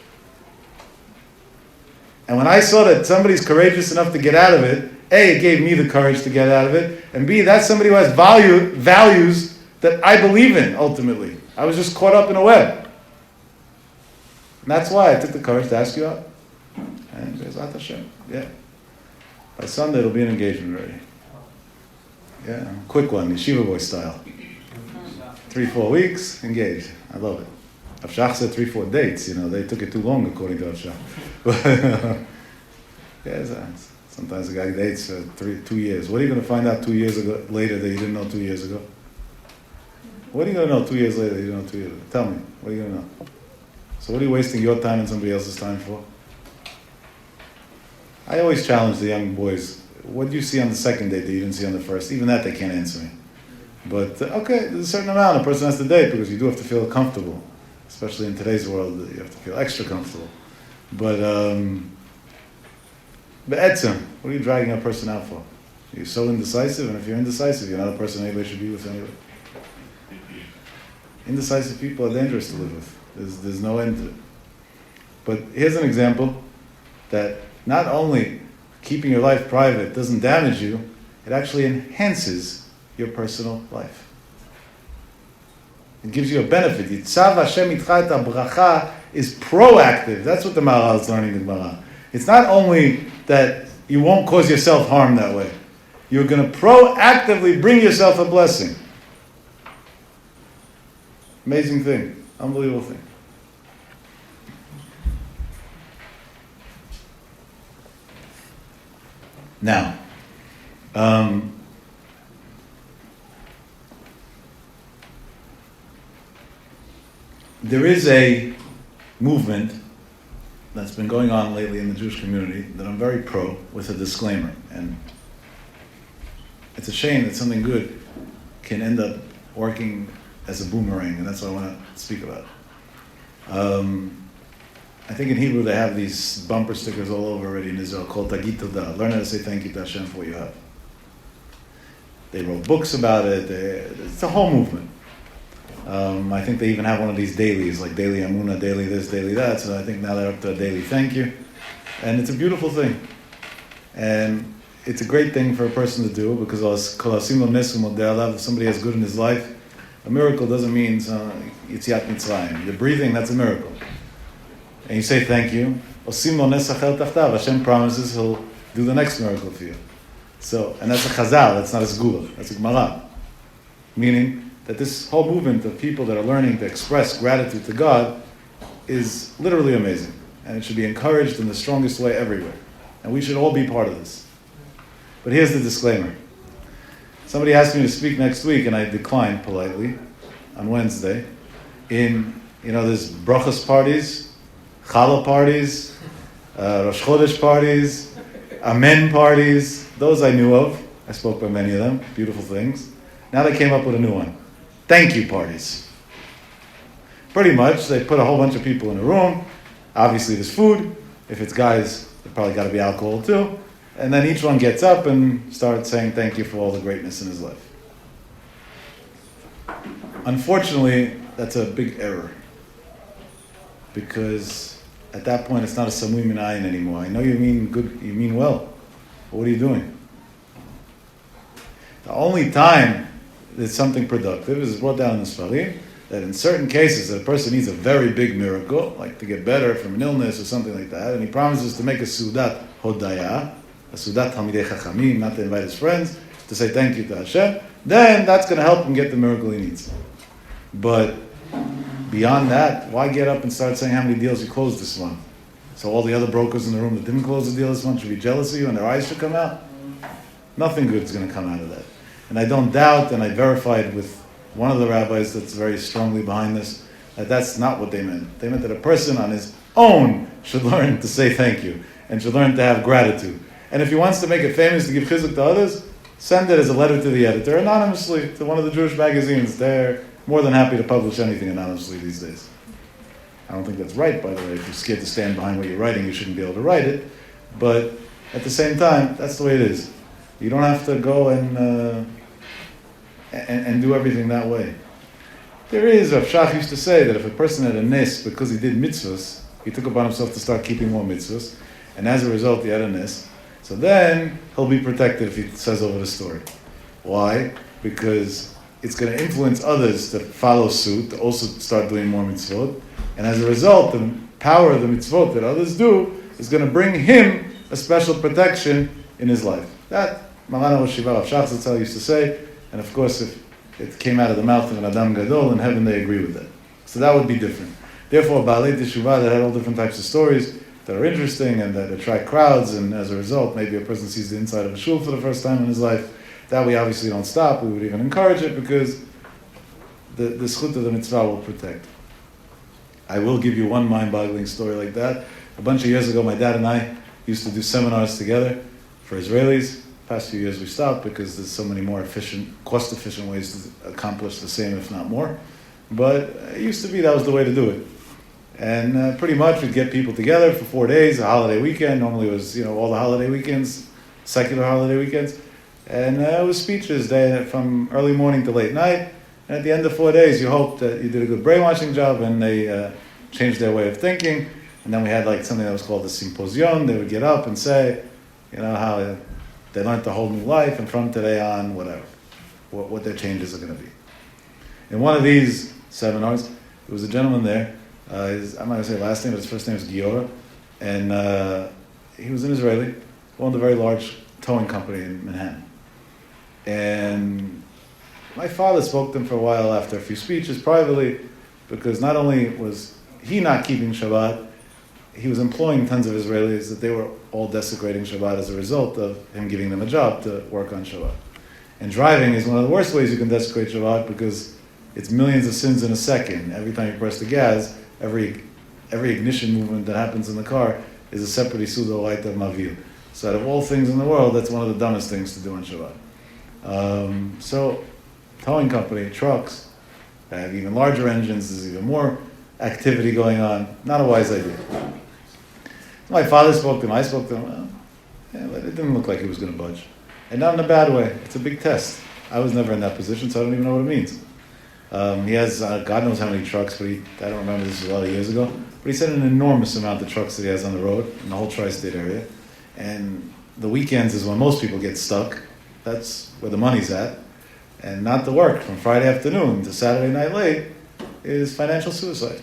And when I saw that somebody's courageous enough to get out of it, A, it gave me the courage to get out of it, and B, that's somebody who has values that I believe in, ultimately. I was just caught up in a web. And that's why I took the courage to ask you out. And Bezrat Hashem, yeah. By Sunday, it'll be an engagement already. Yeah, quick one, yeshiva boy style. 3-4 weeks, engaged. I love it. Avshach said 3-4 dates, they took it too long according to Avshach. Sometimes a guy dates for 2 years. What are you going to find out 2 years later that you didn't know 2 years ago? What are you going to know 2 years later that you didn't know 2 years ago? Tell me, what are you going to know? So what are you wasting your time and somebody else's time for? I always challenge the young boys, what do you see on the second date that you didn't see on the first? Even that they can't answer me. But, okay, there's a certain amount a person has to date because you do have to feel comfortable. Especially in today's world, you have to feel extra comfortable. But etzem, what are you dragging a person out for? You're so indecisive, and if you're indecisive, you're not a person anybody should be with anyway. Indecisive people are dangerous to live with. There's no end to it. But here's an example that not only keeping your life private doesn't damage you, it actually enhances your personal life. It gives you a benefit. Yitzav Hashem itcha et bracha is proactive. That's what the Maharal is learning in Gemara. It's not only that you won't cause yourself harm that way. You're going to proactively bring yourself a blessing. Amazing thing. Unbelievable thing. Now, there is a movement that's been going on lately in the Jewish community that I'm very pro, with a disclaimer. And it's a shame that something good can end up working as a boomerang, and that's what I want to speak about. I think in Hebrew they have these bumper stickers all over already in Israel called Tagit Todah. Learn how to say thank you to Hashem for what you have. They wrote books about it. It's a whole movement. I think they even have one of these dailies, like daily Amunah, daily this, daily that. So I think now they're up to a daily thank you. And it's a beautiful thing. And it's a great thing for a person to do, because if somebody has good in his life, a miracle doesn't mean Yitziat Mitzrayim. You're breathing, that's a miracle. and you say thank you, Osim lo nes achel tachtav, Hashem promises He'll do the next miracle for you. So, and that's a chazal, that's not a segula, that's a gemara. Meaning that this whole movement of people that are learning to express gratitude to God is literally amazing. And it should be encouraged in the strongest way everywhere. And we should all be part of this. But here's the disclaimer. Somebody asked me to speak next week, and I declined politely on Wednesday. There's brachas parties, challah parties, Rosh Chodesh parties, Amen parties. Those I knew of. I spoke by many of them. Beautiful things. Now they came up with a new one. Thank you parties. Pretty much, they put a whole bunch of people in a room. Obviously, there's food. If it's guys, there's probably got to be alcohol too. And then each one gets up and starts saying thank you for all the greatness in his life. Unfortunately, that's a big error. Because at that point, it's not a samui min ayin anymore. I know you mean good, you mean well. But what are you doing? The only time that something productive is brought down in the Sfarim, that in certain cases that a person needs a very big miracle, like to get better from an illness or something like that, and he promises to make a sudat hodaya, a sudat hamidei chachamim, not to invite his friends, to say thank you to Hashem, then that's going to help him get the miracle he needs. But beyond that, why get up and start saying how many deals you closed this month? So all the other brokers in the room that didn't close the deal this month should be jealous of you and their eyes should come out? Nothing good is going to come out of that. And I don't doubt, and I verified with one of the rabbis that's very strongly behind this, that that's not what they meant. They meant that a person on his own should learn to say thank you and should learn to have gratitude. And if he wants to make it famous to give chizuk to others, send it as a letter to the editor anonymously to one of the Jewish magazines. They're more than happy to publish anything anonymously these days. I don't think that's right, by the way. If you're scared to stand behind what you're writing, you shouldn't be able to write it. But at the same time, that's the way it is. You don't have to go and do everything that way. There is, Rav Shach used to say that if a person had a nes because he did mitzvahs, he took upon himself to start keeping more mitzvahs, and as a result he had a nes, so then he'll be protected if he says over the story. Why? Because it's going to influence others to follow suit, to also start doing more mitzvot, and as a result, the power of the mitzvot that others do is going to bring him a special protection in his life. That, Maran Rosh Yeshiva Rav Shach Zatzal used to say, and of course, if it came out of the mouth of an Adam Gadol, in heaven they agree with that. So that would be different. Therefore, Baalei Teshuvah that had all different types of stories that are interesting and that attract crowds, and as a result, maybe a person sees the inside of a shul for the first time in his life, that we obviously don't stop. We would even encourage it because the zchut of the mitzvah will protect. I will give you one mind-boggling story like that. A bunch of years ago, my dad and I used to do seminars together for Israelis. Past few years we stopped because there's so many more efficient, cost-efficient ways to accomplish the same, if not more. But it used to be that was the way to do it. And pretty much we'd get people together for 4 days, a holiday weekend. Normally it was, all the holiday weekends, secular holiday weekends. And it was speeches from early morning to late night. And at the end of 4 days, you hope that you did a good brainwashing job and they changed their way of thinking. And then we had something that was called the symposium. They would get up and say, how they learned a whole new life, and from today on, whatever, what their changes are going to be. In one of these seminars, there was a gentleman there. I'm not going to say last name, but his first name is Giora. And he was an Israeli, owned a very large towing company in Manhattan. And my father spoke to him for a while after a few speeches privately, because not only was he not keeping Shabbat, he was employing tons of Israelis that they were all desecrating Shabbat as a result of him giving them a job to work on Shabbat. And driving is one of the worst ways you can desecrate Shabbat because it's millions of sins in a second. Every time you press the gas, every ignition movement that happens in the car is a separate isuda light of mavil. So out of all things in the world, that's one of the dumbest things to do on Shabbat. So towing company, trucks, that have even larger engines, there's even more activity going on. Not a wise idea. My father spoke to him, I spoke to him. But it didn't look like he was going to budge. And not in a bad way. It's a big test. I was never in that position, so I don't even know what it means. He has, God knows how many trucks, but I don't remember, this was a lot of years ago. But he said an enormous amount of trucks that he has on the road in the whole tri-state area. And the weekends is when most people get stuck. That's where the money's at. And not to work from Friday afternoon to Saturday night late is financial suicide.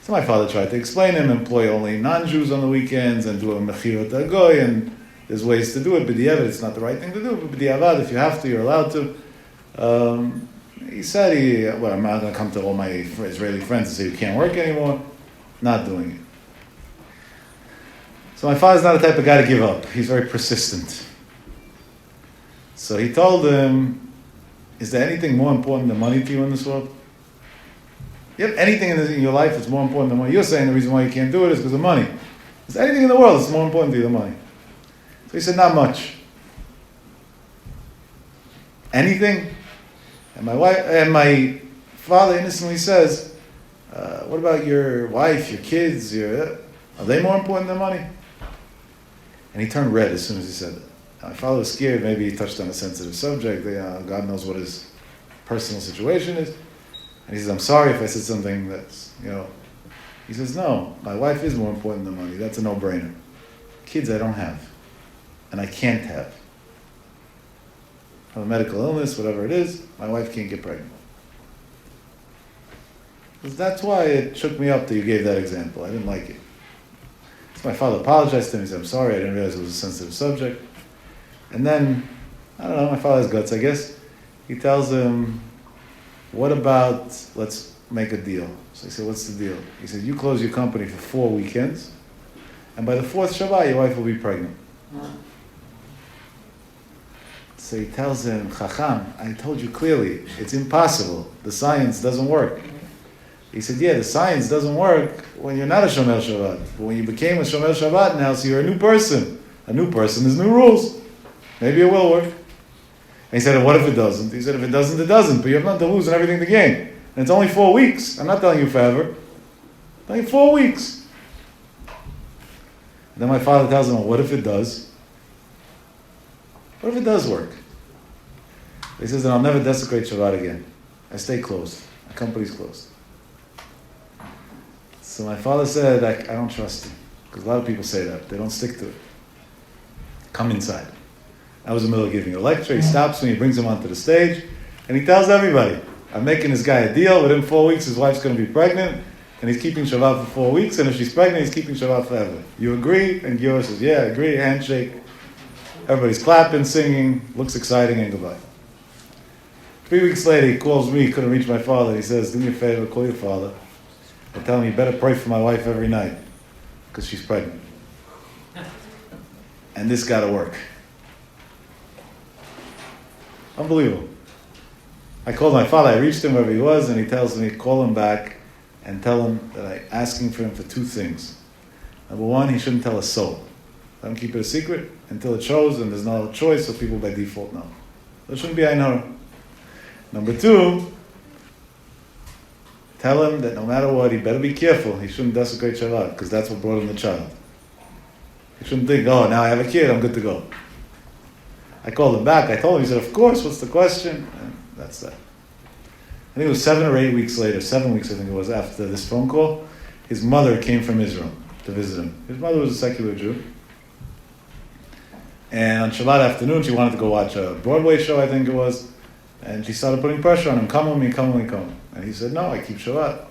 So my father tried to explain him, employ only non-Jews on the weekends and do a mechirot agoy, and there's ways to do it. B'diavad, it's not the right thing to do, but b'diavad, if you have to, you're allowed to. He said, I'm not going to come to all my Israeli friends and say you can't work anymore. Not doing it. So my father's not the type of guy to give up. He's very persistent. So he told him, is there anything more important than money to you in this world? You have anything in your life that's more important than money? You're saying the reason why you can't do it is because of money. Is there anything in the world that's more important to you than money? So he said, not much. Anything? And my father innocently says, what about your wife, your kids? Are they more important than money? And he turned red as soon as he said it. My father was scared. Maybe he touched on a sensitive subject. God knows what his personal situation is. And he says, I'm sorry if I said something that's, He says, no, my wife is more important than money. That's a no-brainer. Kids I don't have. And I can't have. I have a medical illness, whatever it is, my wife can't get pregnant. That's why it shook me up that you gave that example. I didn't like it. So my father apologized to him. He said, I'm sorry, I didn't realize it was a sensitive subject. And then, I don't know, my father has guts, I guess. He tells him, what about, let's make a deal. So he said, what's the deal? He said, you close your company for 4 weekends, and by the 4th Shabbat, your wife will be pregnant. So he tells him, Chacham, I told you clearly, it's impossible. The science doesn't work. He said, yeah, the science doesn't work when you're not a Shomer Shabbat. But when you became a Shomer Shabbat now, so you're a new person. A new person is new rules. Maybe it will work. And he said, and what if it doesn't? He said, if it doesn't, it doesn't. But you have nothing to lose and everything to gain. And it's only 4 weeks. I'm not telling you forever. I'm telling you 4 weeks. And then my father tells him, well, what if it does? What if it does work? He says, then I'll never desecrate Shabbat again. I stay closed. My company's closed. So my father said, I don't trust him. Because a lot of people say that. They don't stick to it. Come inside. I was in the middle of giving a lecture. He stops me, he brings him onto the stage, and he tells everybody, I'm making this guy a deal. Within 4 weeks, his wife's going to be pregnant, and he's keeping Shabbat for 4 weeks, and if she's pregnant, he's keeping Shabbat forever. You agree? And Giora says, yeah, I agree, handshake. Everybody's clapping, singing, looks exciting, and goodbye. 3 weeks later, he calls me, couldn't reach my father. He says, do me a favor, call your father, and tell him you better pray for my wife every night, because she's pregnant. And this got to work. Unbelievable. I called my father, I reached him wherever he was, and he tells me, call him back and tell him that I'm asking for him for 2 things. Number 1, he shouldn't tell a soul. Let him keep it a secret until it shows, and there's no choice, so people by default know. There shouldn't be AYIN HARA. Number 2, tell him that no matter what, he better be careful. He shouldn't desecrate Shabbat, because that's what brought him the child. He shouldn't think, oh, now I have a kid, I'm good to go. I called him back. I told him. He said, of course, what's the question? And that's that. I think it was 7 or 8 weeks later, 7 weeks I think it was, after this phone call, his mother came from Israel to visit him. His mother was a secular Jew. And on Shabbat afternoon, she wanted to go watch a Broadway show, I think it was. And she started putting pressure on him, come with me, come with me, come with me. And he said, no, I keep Shabbat.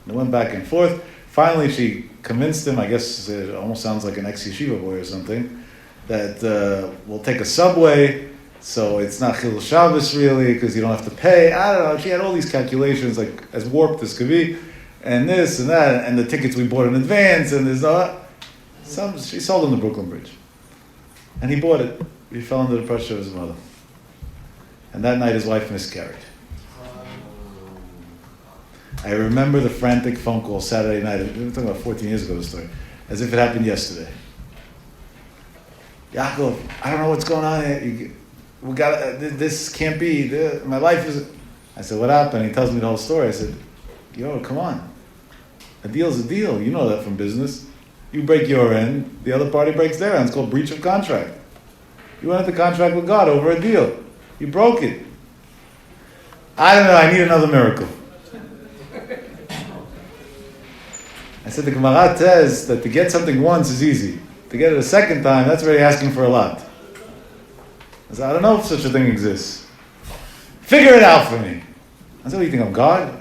And it went back and forth. Finally, she convinced him, I guess it almost sounds like an ex-yeshiva boy or something, that we'll take a subway, so it's not Chilul Shabbos really, because you don't have to pay. I don't know. She had all these calculations, like as warped as could be, and this and that, and the tickets we bought in advance, and there's she sold him the Brooklyn Bridge. And he bought it. He fell under the pressure of his mother. And that night his wife miscarried. I remember the frantic phone call Saturday night. We were talking about 14 years ago, the story, as if it happened yesterday. Yaakov, I don't know what's going on here. We got this can't be. My life is. I said, what happened? He tells me the whole story. I said, yo, come on. A deal's a deal. You know that from business. You break your end, the other party breaks their end. It's called breach of contract. You went into contract with God over a deal. You broke it. I don't know. I need another miracle. I said the Gemara says that to get something once is easy. To get it a second time, that's already asking for a lot. I said, I don't know if such a thing exists. Figure it out for me. I said, what do you think, I'm God?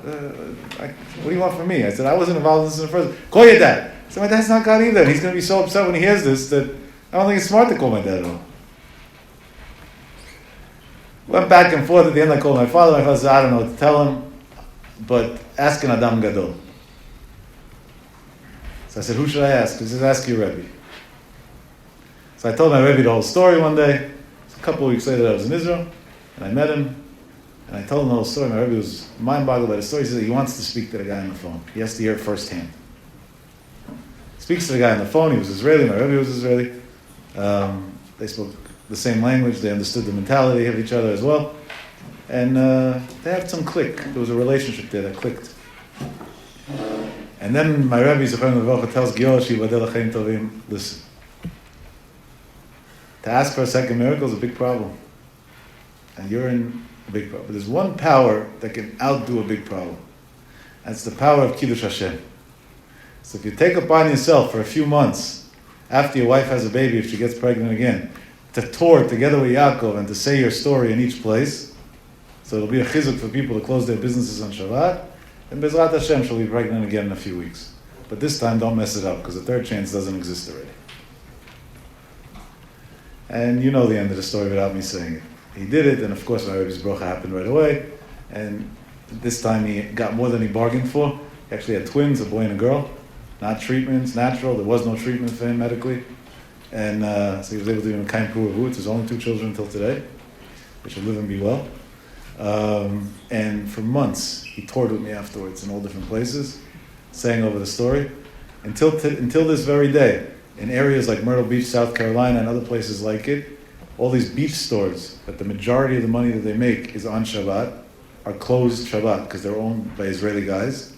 What do you want from me? I said, I wasn't involved in this in the first. Call your dad. I said, my dad's not God either. He's going to be so upset when he hears this that I don't think it's smart to call my dad at all. Went back and forth. At the end, I called my father. My father said, I don't know what to tell him, but ask an Adam Gadol. So I said, who should I ask? He said, ask your Rebbe. So I told my Rebbe the whole story one day. So a couple of weeks later, I was in Israel, and I met him, and I told him the whole story. My Rebbe was mind-boggled by the story. He said he wants to speak to the guy on the phone. He has to hear it firsthand. Speaks to the guy on the phone. He was Israeli. My Rebbe was Israeli. They spoke the same language. They understood the mentality of each other as well. And they had some click. There was a relationship there that clicked. And then my Rebbe, Zechron Levracha, tells Gior Shivadel Chaim Tovim, listen, to ask for a second miracle is a big problem. And you're in a big problem. But there's one power that can outdo a big problem. That's the power of Kiddush Hashem. So if you take upon yourself for a few months, after your wife has a baby, if she gets pregnant again, to tour together with Yaakov and to say your story in each place, so it'll be a chizuk for people to close their businesses on Shabbat, and Bezrat Hashem she'll be pregnant again in a few weeks. But this time don't mess it up, because the third chance doesn't exist already. And you know the end of the story without me saying it. He did it, and of course my Rebbe's bracha happened right away, and this time he got more than he bargained for. He actually had twins, a boy and a girl. Not treatments, natural. There was no treatment for him medically. And so he was able to do a kind Puruvu. There's only 2 children until today, which will live and be well. And for months, he toured with me afterwards in all different places, saying over the story. Until this very day, in areas like Myrtle Beach, South Carolina, and other places like it, all these beach stores, that the majority of the money that they make is on Shabbat, are closed Shabbat because they're owned by Israeli guys.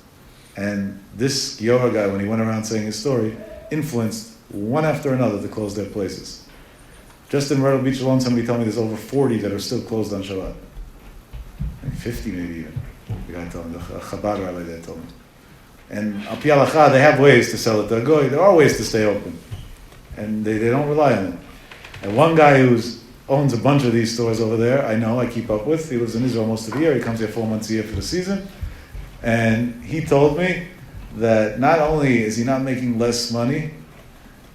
And this Yoga guy, when he went around saying his story, influenced one after another to close their places. Just in Myrtle Beach alone, somebody told me there's over 40 that are still closed on Shabbat. Like 50 maybe even. The guy told me, the Chabad rabbi there told me. And al pi halacha, they have ways to sell it to a goy. There are ways to stay open. And they don't rely on it. And one guy who owns a bunch of these stores over there, I keep up with. He lives in Israel most of the year. He comes here 4 months a year for the season. And he told me that not only is he not making less money,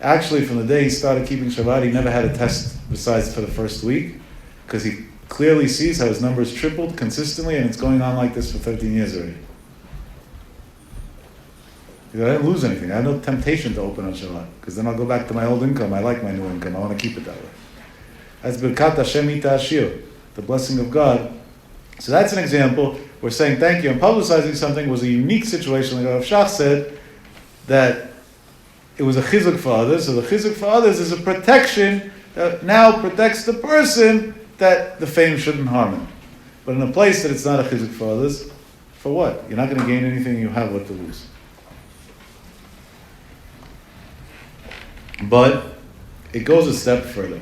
actually from the day he started keeping Shabbat, he never had a test besides for the first week, because he clearly sees how his numbers tripled consistently, and it's going on like this for 13 years already. He said, I didn't lose anything. I had no temptation to open on Shabbat, because then I'll go back to my old income. I like my new income. I want to keep it that way. That's Birkat Hashem Ita Ashir, the blessing of God. So that's an example. We're saying thank you, and publicizing something was a unique situation, like Rav Shach said, that it was a chizuk for others. So the chizuk for others is a protection that now protects the person that the fame shouldn't harm him. But in a place that it's not a chizuk for others, for what? You're not going to gain anything, you have what to lose. But it goes a step further.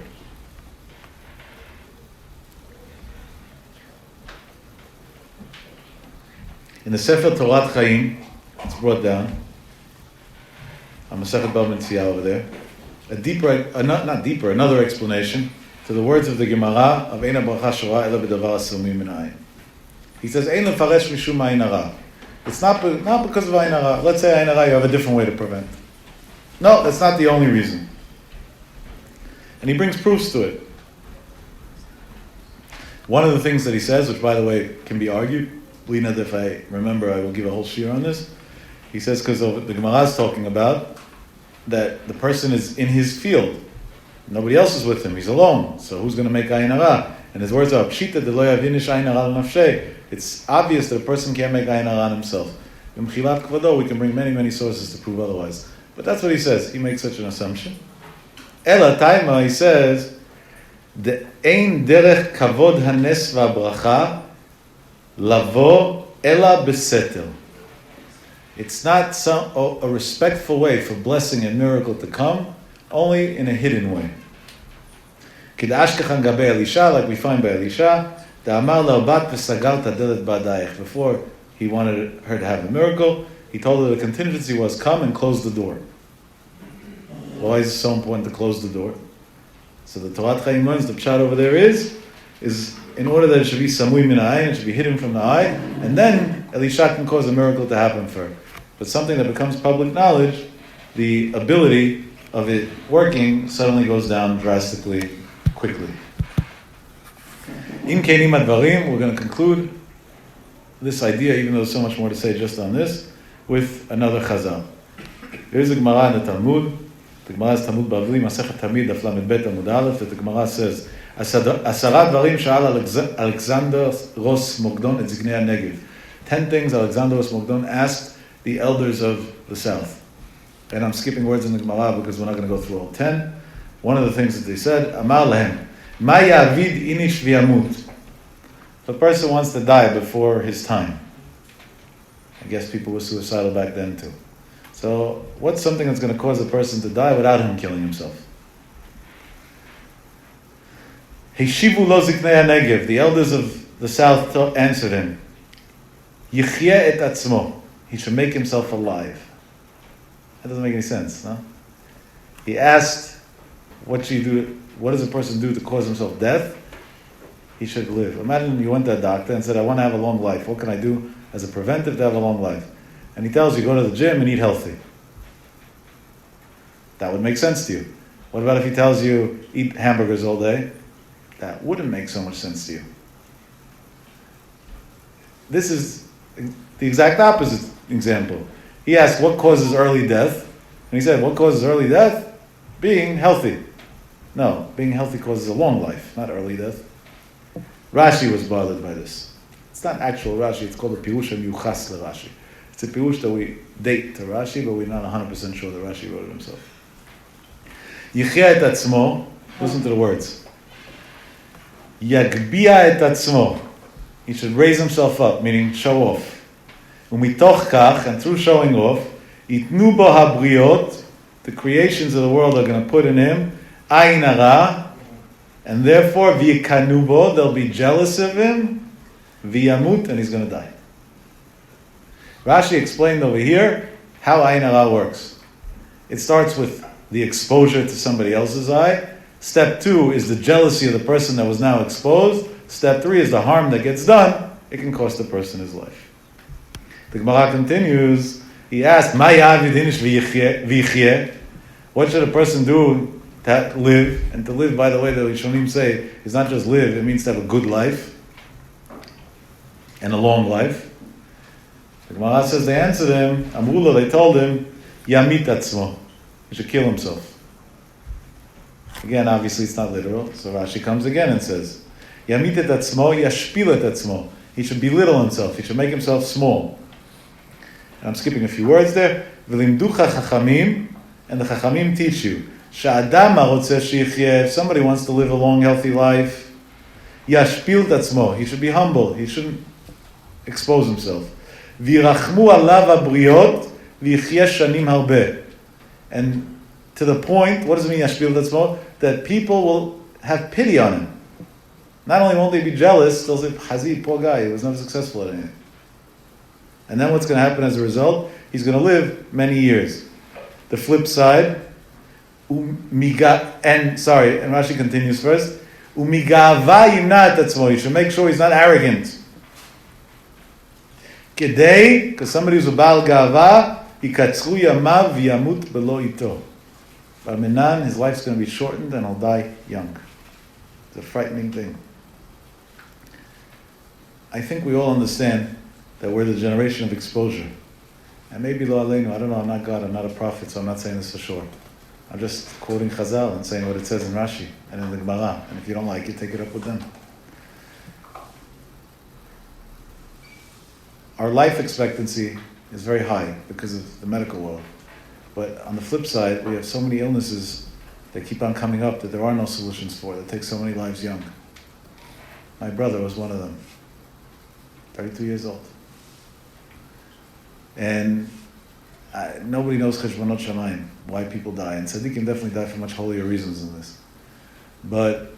In the Sefer Torat Chaim, it's brought down, on Masechet Bava Metzia over there, another explanation to the words of the Gemara of Ein HaBracha Shora Ela B'Davar Asumim Min Ayin. He says, Ein Lefaresh Mishum Ayin Hara. It's not because of Ayin Hara. Let's say Ayin Hara, you have a different way to prevent. No, that's not the only reason. And he brings proofs to it. One of the things that he says, which by the way can be argued, Lina, if I remember, I will give a whole shir on this. He says, because the Gemara is talking about that the person is in his field. Nobody else is with him. He's alone. So who's going to make ayin hara? And his words are, Pshita de lo yavinish ayin hara l'nafshei. It's obvious that a person can't make ayin hara on himself. In Mchilat Kvado, we can bring many, many sources to prove otherwise. But that's what he says. He makes such an assumption. Ela Taima, he says, the ein derech kavod hanes v'abracha lavo ela besetel. It's not a respectful way for blessing and miracle to come, only in a hidden way. Kidashkachan gabe Elisha, like we find by Elisha, da'amar le'obat v'sagar tadelet ba'adayich. Before he wanted her to have a miracle, he told her the contingency was come and close the door. Why is it so important to close the door? So the Torat Chaim learns, the pshat over there is in order that it should be samui min ha'ayin, it should be hidden from the eye, and then Elisha can cause a miracle to happen for her. But something that becomes public knowledge, the ability of it working suddenly goes down drastically, quickly. In Kenim Advarim, we're going to conclude this idea, even though there's so much more to say just on this, with another chazal. There is a Gemara in the Talmud. The Gemara is Talmud Bavli, Masechet Tamid, Daf Lamed Bet Amud Aleph, that the Gemara says, Asara Dvarim Sha'al Alexander Ros Mogdon et Zignei HaNegev. 10 things Alexander Ros Mogdon asked the elders of the south. And I'm skipping words in the Gemara because we're not going to go through all 10. One of the things that they said, Amar Lehem, Ma Yavid Inish V'Yamut. If a person wants to die before his time, I guess people were suicidal back then too. So what's something that's going to cause a person to die without him killing himself? Hishivu lo ziknei HaNegev. The elders of the south answered him, Yichyeh et atzmo. He should make himself alive. That doesn't make any sense, no? He asked, what does a person do to cause himself death? He should live. Imagine you went to a doctor and said, I want to have a long life. What can I do as a preventive to have a long life? And he tells you, go to the gym and eat healthy. That would make sense to you. What about if he tells you, eat hamburgers all day? That wouldn't make so much sense to you. This is the exact opposite example. He asked, what causes early death? And he said, what causes early death? Being healthy. No, being healthy causes a long life, not early death. Rashi was bothered by this. It's not actual Rashi, it's called a Pirush Yuchas Rashi. It's a Pirush that we date to Rashi, but we're not 100% sure that Rashi wrote it himself. Yichyeh et atzmo, listen to the words. Yagbia et atzmo. He should raise himself up, meaning show off. Umitoch kach, and through showing off, itnu bo habriot, the creations of the world are going to put in him, AYIN HARA, and therefore v'yikanu bo, they'll be jealous of him, v'yamut, and he's going to die. Rashi explained over here how AYIN HARA works. It starts with the exposure to somebody else's eye. Step 2 is the jealousy of the person that was now exposed. Step 3 is the harm that gets done. It can cost the person his life. The Gemara continues, he asked, Ma yavid inish v'yichyeh? What should a person do to live? And to live, by the way, the Rishonim say, is not just live, it means to have a good life and a long life. The Gemara says they answered him, Amrullah, they told him, Yamit atzmo. He should kill himself. Again, obviously it's not literal, so Rashi comes again and says, Yamit et atzmo, yashpil et atzmo. He should belittle himself, he should make himself small. And I'm skipping a few words there. V'limducha chachamim, and the chachamim teach you. Sha'adam ha'rotzeh sheyichyeh, if somebody wants to live a long, healthy life, yashpil tatzmo, he should be humble, he shouldn't expose himself. V'yirachmu alav habriot, v'yichyeh shanim harbeh. And to the point, what does it mean, yashpil tatzmo? That people will have pity on him. Not only won't they be jealous, they'll say, Hazid, poor guy, he was never successful at anything. And then what's going to happen as a result? He's going to live many years. The flip side, and Rashi continues first, you should make sure he's not arrogant. Kedei, because somebody who's a Baal Gava, yikatzru yamav v'yamut belo ito. Barminan, his life's going to be shortened and he'll die young. It's a frightening thing. I think we all understand that we're the generation of exposure. And maybe lo aleinu, I don't know, I'm not God, I'm not a prophet, so I'm not saying this for sure. I'm just quoting Chazal and saying what it says in Rashi and in the Gemara. And if you don't like it, take it up with them. Our life expectancy is very high because of the medical world. But on the flip side, we have so many illnesses that keep on coming up that there are no solutions for, that take so many lives young. My brother was one of them. 32 years old. And nobody knows Cheshbonot Shamayim, why people die. And Tzaddikim definitely die for much holier reasons than this. But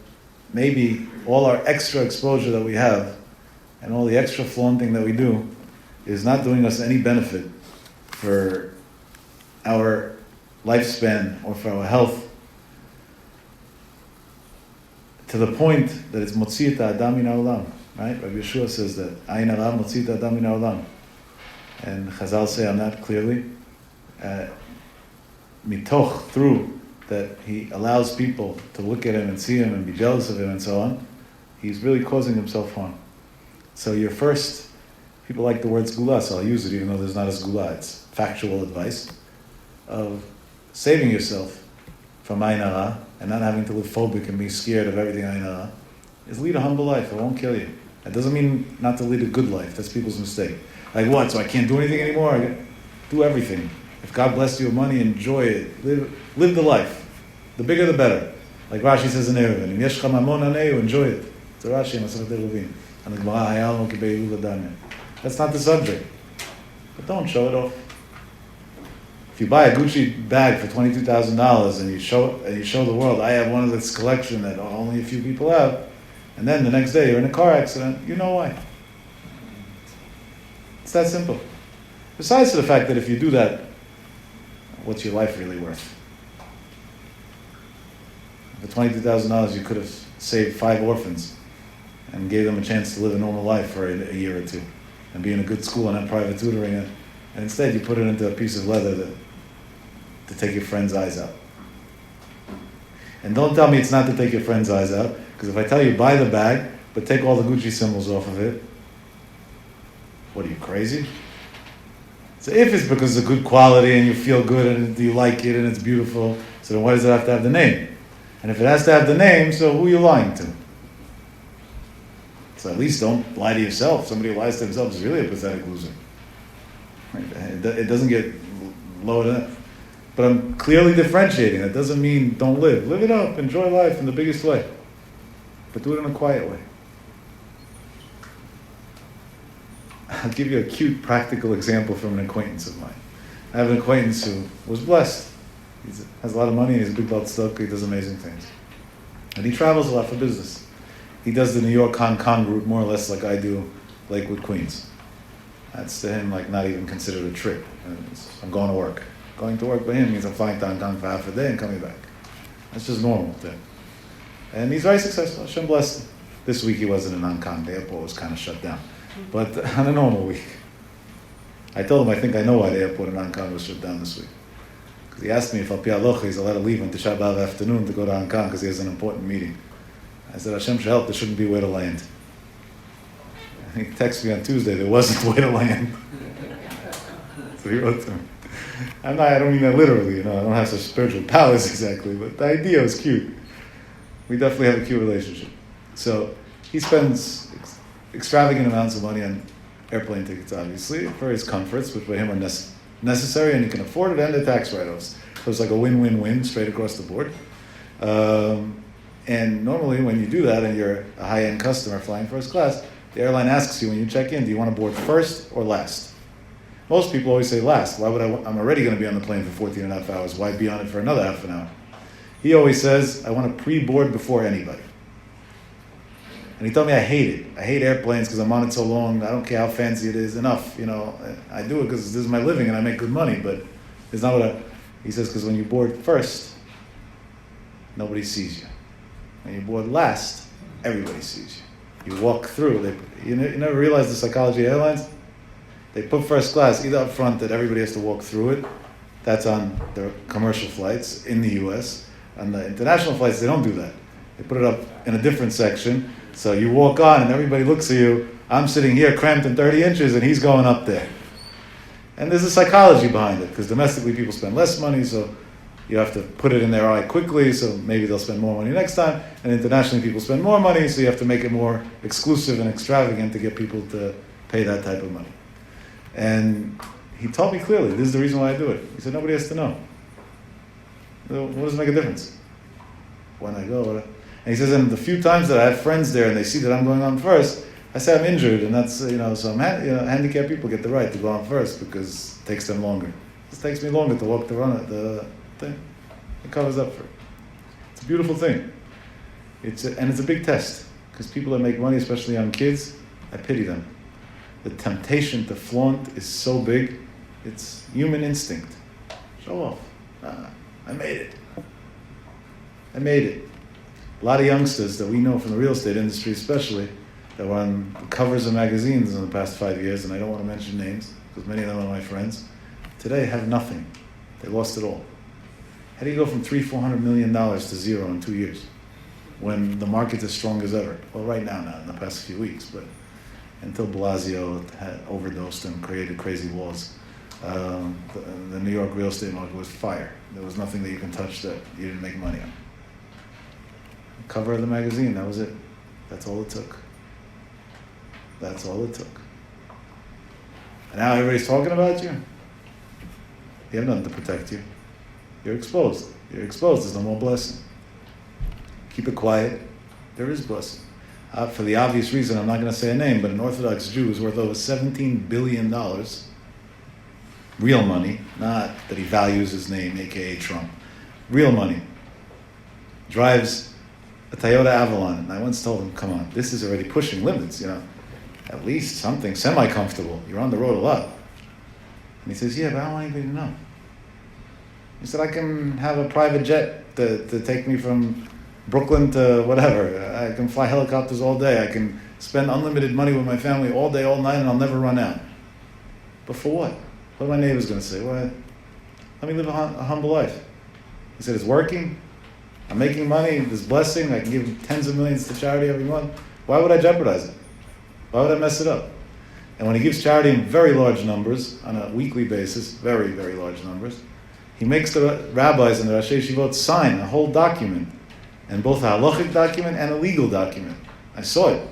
maybe all our extra exposure that we have and all the extra flaunting that we do is not doing us any benefit for our lifespan or for our health, to the point that it's Motzi et Adam min ha'olam, right? Rabbi Yeshua says that, AYIN HARA Motzi et Adam min ha'olam. And Chazal say on that clearly, mitoch, through that he allows people to look at him and see him and be jealous of him and so on, he's really causing himself harm. So your first, people like the word sgula, so I'll use it even though there's not a sgula, it's factual advice of saving yourself from ayin hara and not having to live phobic and be scared of everything ayin hara, is lead a humble life. It won't kill you. That doesn't mean not to lead a good life. That's people's mistake. Like what? So I can't do anything anymore? Do everything. If God blessed you with money, enjoy it. Live the life. The bigger the better. Like Rashi says in Eruvin, Yesh cha mamon aneu, enjoy it. It's a Rashi in Masechet Eruvin. And the Gemara hayal kibei ladanya. That's not the subject. But don't show it off. If you buy a Gucci bag for $22,000 and you show the world, I have one of this collection that only a few people have, and then the next day you're in a car accident, you know why. It's that simple. Besides the fact that if you do that, what's your life really worth? For $22,000 you could have saved 5 orphans and gave them a chance to live a normal life for a year or two and be in a good school and have private tutoring, and instead you put it into a piece of leather to take your friend's eyes out. And don't tell me it's not to take your friend's eyes out, because if I tell you buy the bag but take all the Gucci symbols off of it, what are you, crazy? So if it's because it's a good quality and you feel good and you like it and it's beautiful, so then why does it have to have the name? And if it has to have the name, so who are you lying to? So at least don't lie to yourself. Somebody who lies to himself is really a pathetic loser. Right? It doesn't get lowered enough. But I'm clearly differentiating. That doesn't mean don't live. Live it up. Enjoy life in the biggest way. But do it in a quiet way. I'll give you a cute, practical example from an acquaintance of mine. I have an acquaintance who was blessed. He has a lot of money, he's a big belt stock, he does amazing things. And he travels a lot for business. He does the New York Hong Kong route more or less like I do Lakewood, Queens. That's to him like not even considered a trip. I'm going to work. Going to work by him means I'm flying to Hong Kong for half a day and coming back. That's just normal to him. And he's very successful. Hashem bless him. This week he wasn't in Hong Kong. The airport was kind of shut down. But on a normal week. I told him I think I know why the airport in Hong Kong was shut down this week. Because he asked me if Al Pi Halacha he's allowed to leave on Tisha B'Av afternoon to go to Hong Kong because he has an important meeting. I said, Hashem should help, there shouldn't be way to land. And he texted me on Tuesday, there wasn't way to land. So he wrote to me. I don't mean that literally, I don't have such spiritual powers exactly, but the idea was cute. We definitely have a cute relationship. So he spends extravagant amounts of money on airplane tickets, obviously, for his comforts, which by him are necessary, and he can afford it, and the tax write-offs. So it's like a win-win-win straight across the board. And normally when you do that and you're a high-end customer flying first class, the airline asks you when you check in, do you want to board first or last? Most people always say last. Why would I'm already going to be on the plane for 14 and a half hours. Why be on it for another half an hour? He always says, I want to pre-board before anybody. And he told me I hate it. I hate airplanes because I'm on it so long. I don't care how fancy it is. Enough, I do it because this is my living and I make good money, but it's not what he says, because when you board first, nobody sees you. When you board last, everybody sees you. You walk through. You never realize the psychology of airlines? They put first class either up front that everybody has to walk through it. That's on the commercial flights in the U.S. On the international flights, they don't do that. They put it up in a different section. So you walk on and everybody looks at you. I'm sitting here cramped in 30 inches and he's going up there. And there's a psychology behind it, because domestically people spend less money, so you have to put it in their eye quickly, so maybe they'll spend more money next time. And internationally people spend more money, so you have to make it more exclusive and extravagant to get people to pay that type of money. And he told me clearly, this is the reason why I do it. He said, nobody has to know. What does it make a difference? When I go, and he says, and the few times that I have friends there and they see that I'm going on first, I say I'm injured, and that's, so handicapped people get the right to go on first because it takes them longer. It takes me longer to walk the thing. It covers up for it. It's a beautiful thing. And it's a big test, because people that make money, especially young kids, I pity them. The temptation to flaunt is so big, it's human instinct. Show off. I made it. I made it. A lot of youngsters that we know from the real estate industry especially, that were on the covers of magazines in the past 5 years, and I don't want to mention names, because many of them are my friends, today have nothing. They lost it all. How do you go from $300-400 million to zero in 2 years when the market's as strong as ever? Well, right now, not in the past few weeks, but until Blasio had overdosed and created crazy laws, the New York real estate market was fire. There was nothing that you can touch that you didn't make money on. The cover of the magazine, that was it. That's all it took. That's all it took. And now everybody's talking about you. You have nothing to protect you. You're exposed. You're exposed. There's no more blessing. Keep it quiet. There is blessing. For the obvious reason, I'm not going to say a name, but an Orthodox Jew is worth over $17 billion. Real money, not that he values his name, aka Trump. Real money. Drives a Toyota Avalon. And I once told him, come on, this is already pushing limits, At least something semi-comfortable. You're on the road a lot. And he says, yeah, but I don't want anybody to know. He said, I can have a private jet to take me from Brooklyn to whatever. I can fly helicopters all day. I can spend unlimited money with my family all day, all night, and I'll never run out. But for what? What are my neighbors going to say? Well, let me live a humble life. He said, it's working. I'm making money. There's blessing. I can give tens of millions to charity every month. Why would I jeopardize it? Why would I mess it up? And when he gives charity in very large numbers, on a weekly basis, very, very large numbers, he makes the rabbis and the Rashi Yeshivot sign a whole document, and both a halachic document and a legal document. I saw it.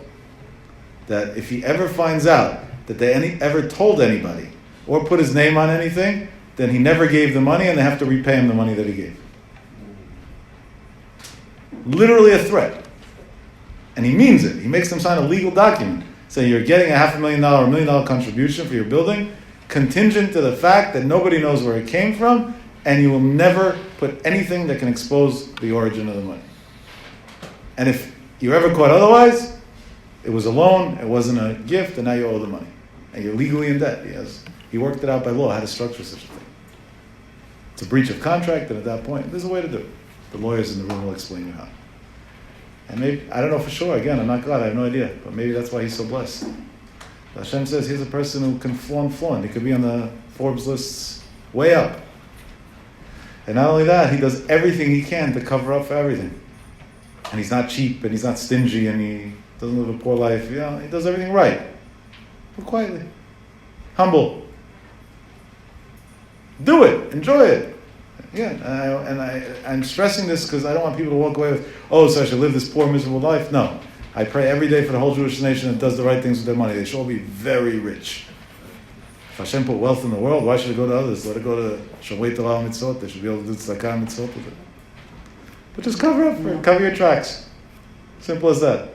That if he ever finds out that they ever told anybody or put his name on anything, then he never gave the money and they have to repay him the money that he gave. Literally a threat. And he means it. He makes them sign a legal document saying you're getting a $500,000 or $1 million contribution for your building, contingent to the fact that nobody knows where it came from, and you will never put anything that can expose the origin of the money. And if you're ever caught otherwise, it was a loan, it wasn't a gift, and now you owe the money. And you're legally in debt. He worked it out by law, how to structure such a thing. It's a breach of contract, and at that point, there's a way to do it. The lawyers in the room will explain you how. And maybe, I don't know for sure, again, I'm not God, I have no idea, but maybe that's why he's so blessed. Hashem says he's a person who can flaunt. He could be on the Forbes lists way up. And not only that, he does everything he can to cover up for everything. And he's not cheap, and he's not stingy, and he doesn't live a poor life. He does everything right. But quietly. Humble. Do it. Enjoy it. Yeah, I'm stressing this because I don't want people to walk away with, so I should live this poor, miserable life. No. I pray every day for the whole Jewish nation that does the right things with their money. They should all be very rich. If Hashem put wealth in the world, why should it go to others? Let it go to Shavei Torah mitzvot. They should be able to do tzedakah mitzvot with it. But just cover your tracks. Simple as that.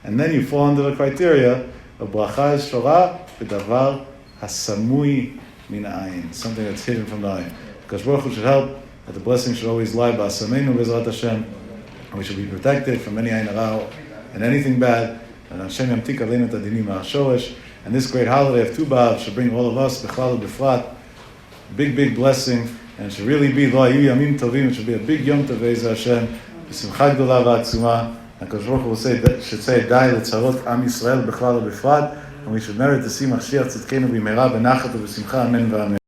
And then you fall under the criteria of bracha es shorah b'davar hasamui min ha'ayin. Something that's hidden from the ayin. Because Baruch Hu should help that the blessing should always lie b'asameinu b'ezrat Hashem. And we should be protected from any ayin hara and anything bad. And Hashem yamtik aleinu et hadinim ha'shoresh. And this great holiday of Tu B'Av should bring all of us, b'chlal u'b'frat, big, big blessing. And it should really be, lo hayu yamim tovim, it should be a big Yom Tov Be'ez Hashem, b'simcha gdola v'atzuma. And Kadosh Baruch Hu should say, Dai letzarot Am Yisrael b'chlal u'b'frat, and we should merit to see Mashiach tzidkenu b'meira b'nachat u'b'simcha, amen v'amen.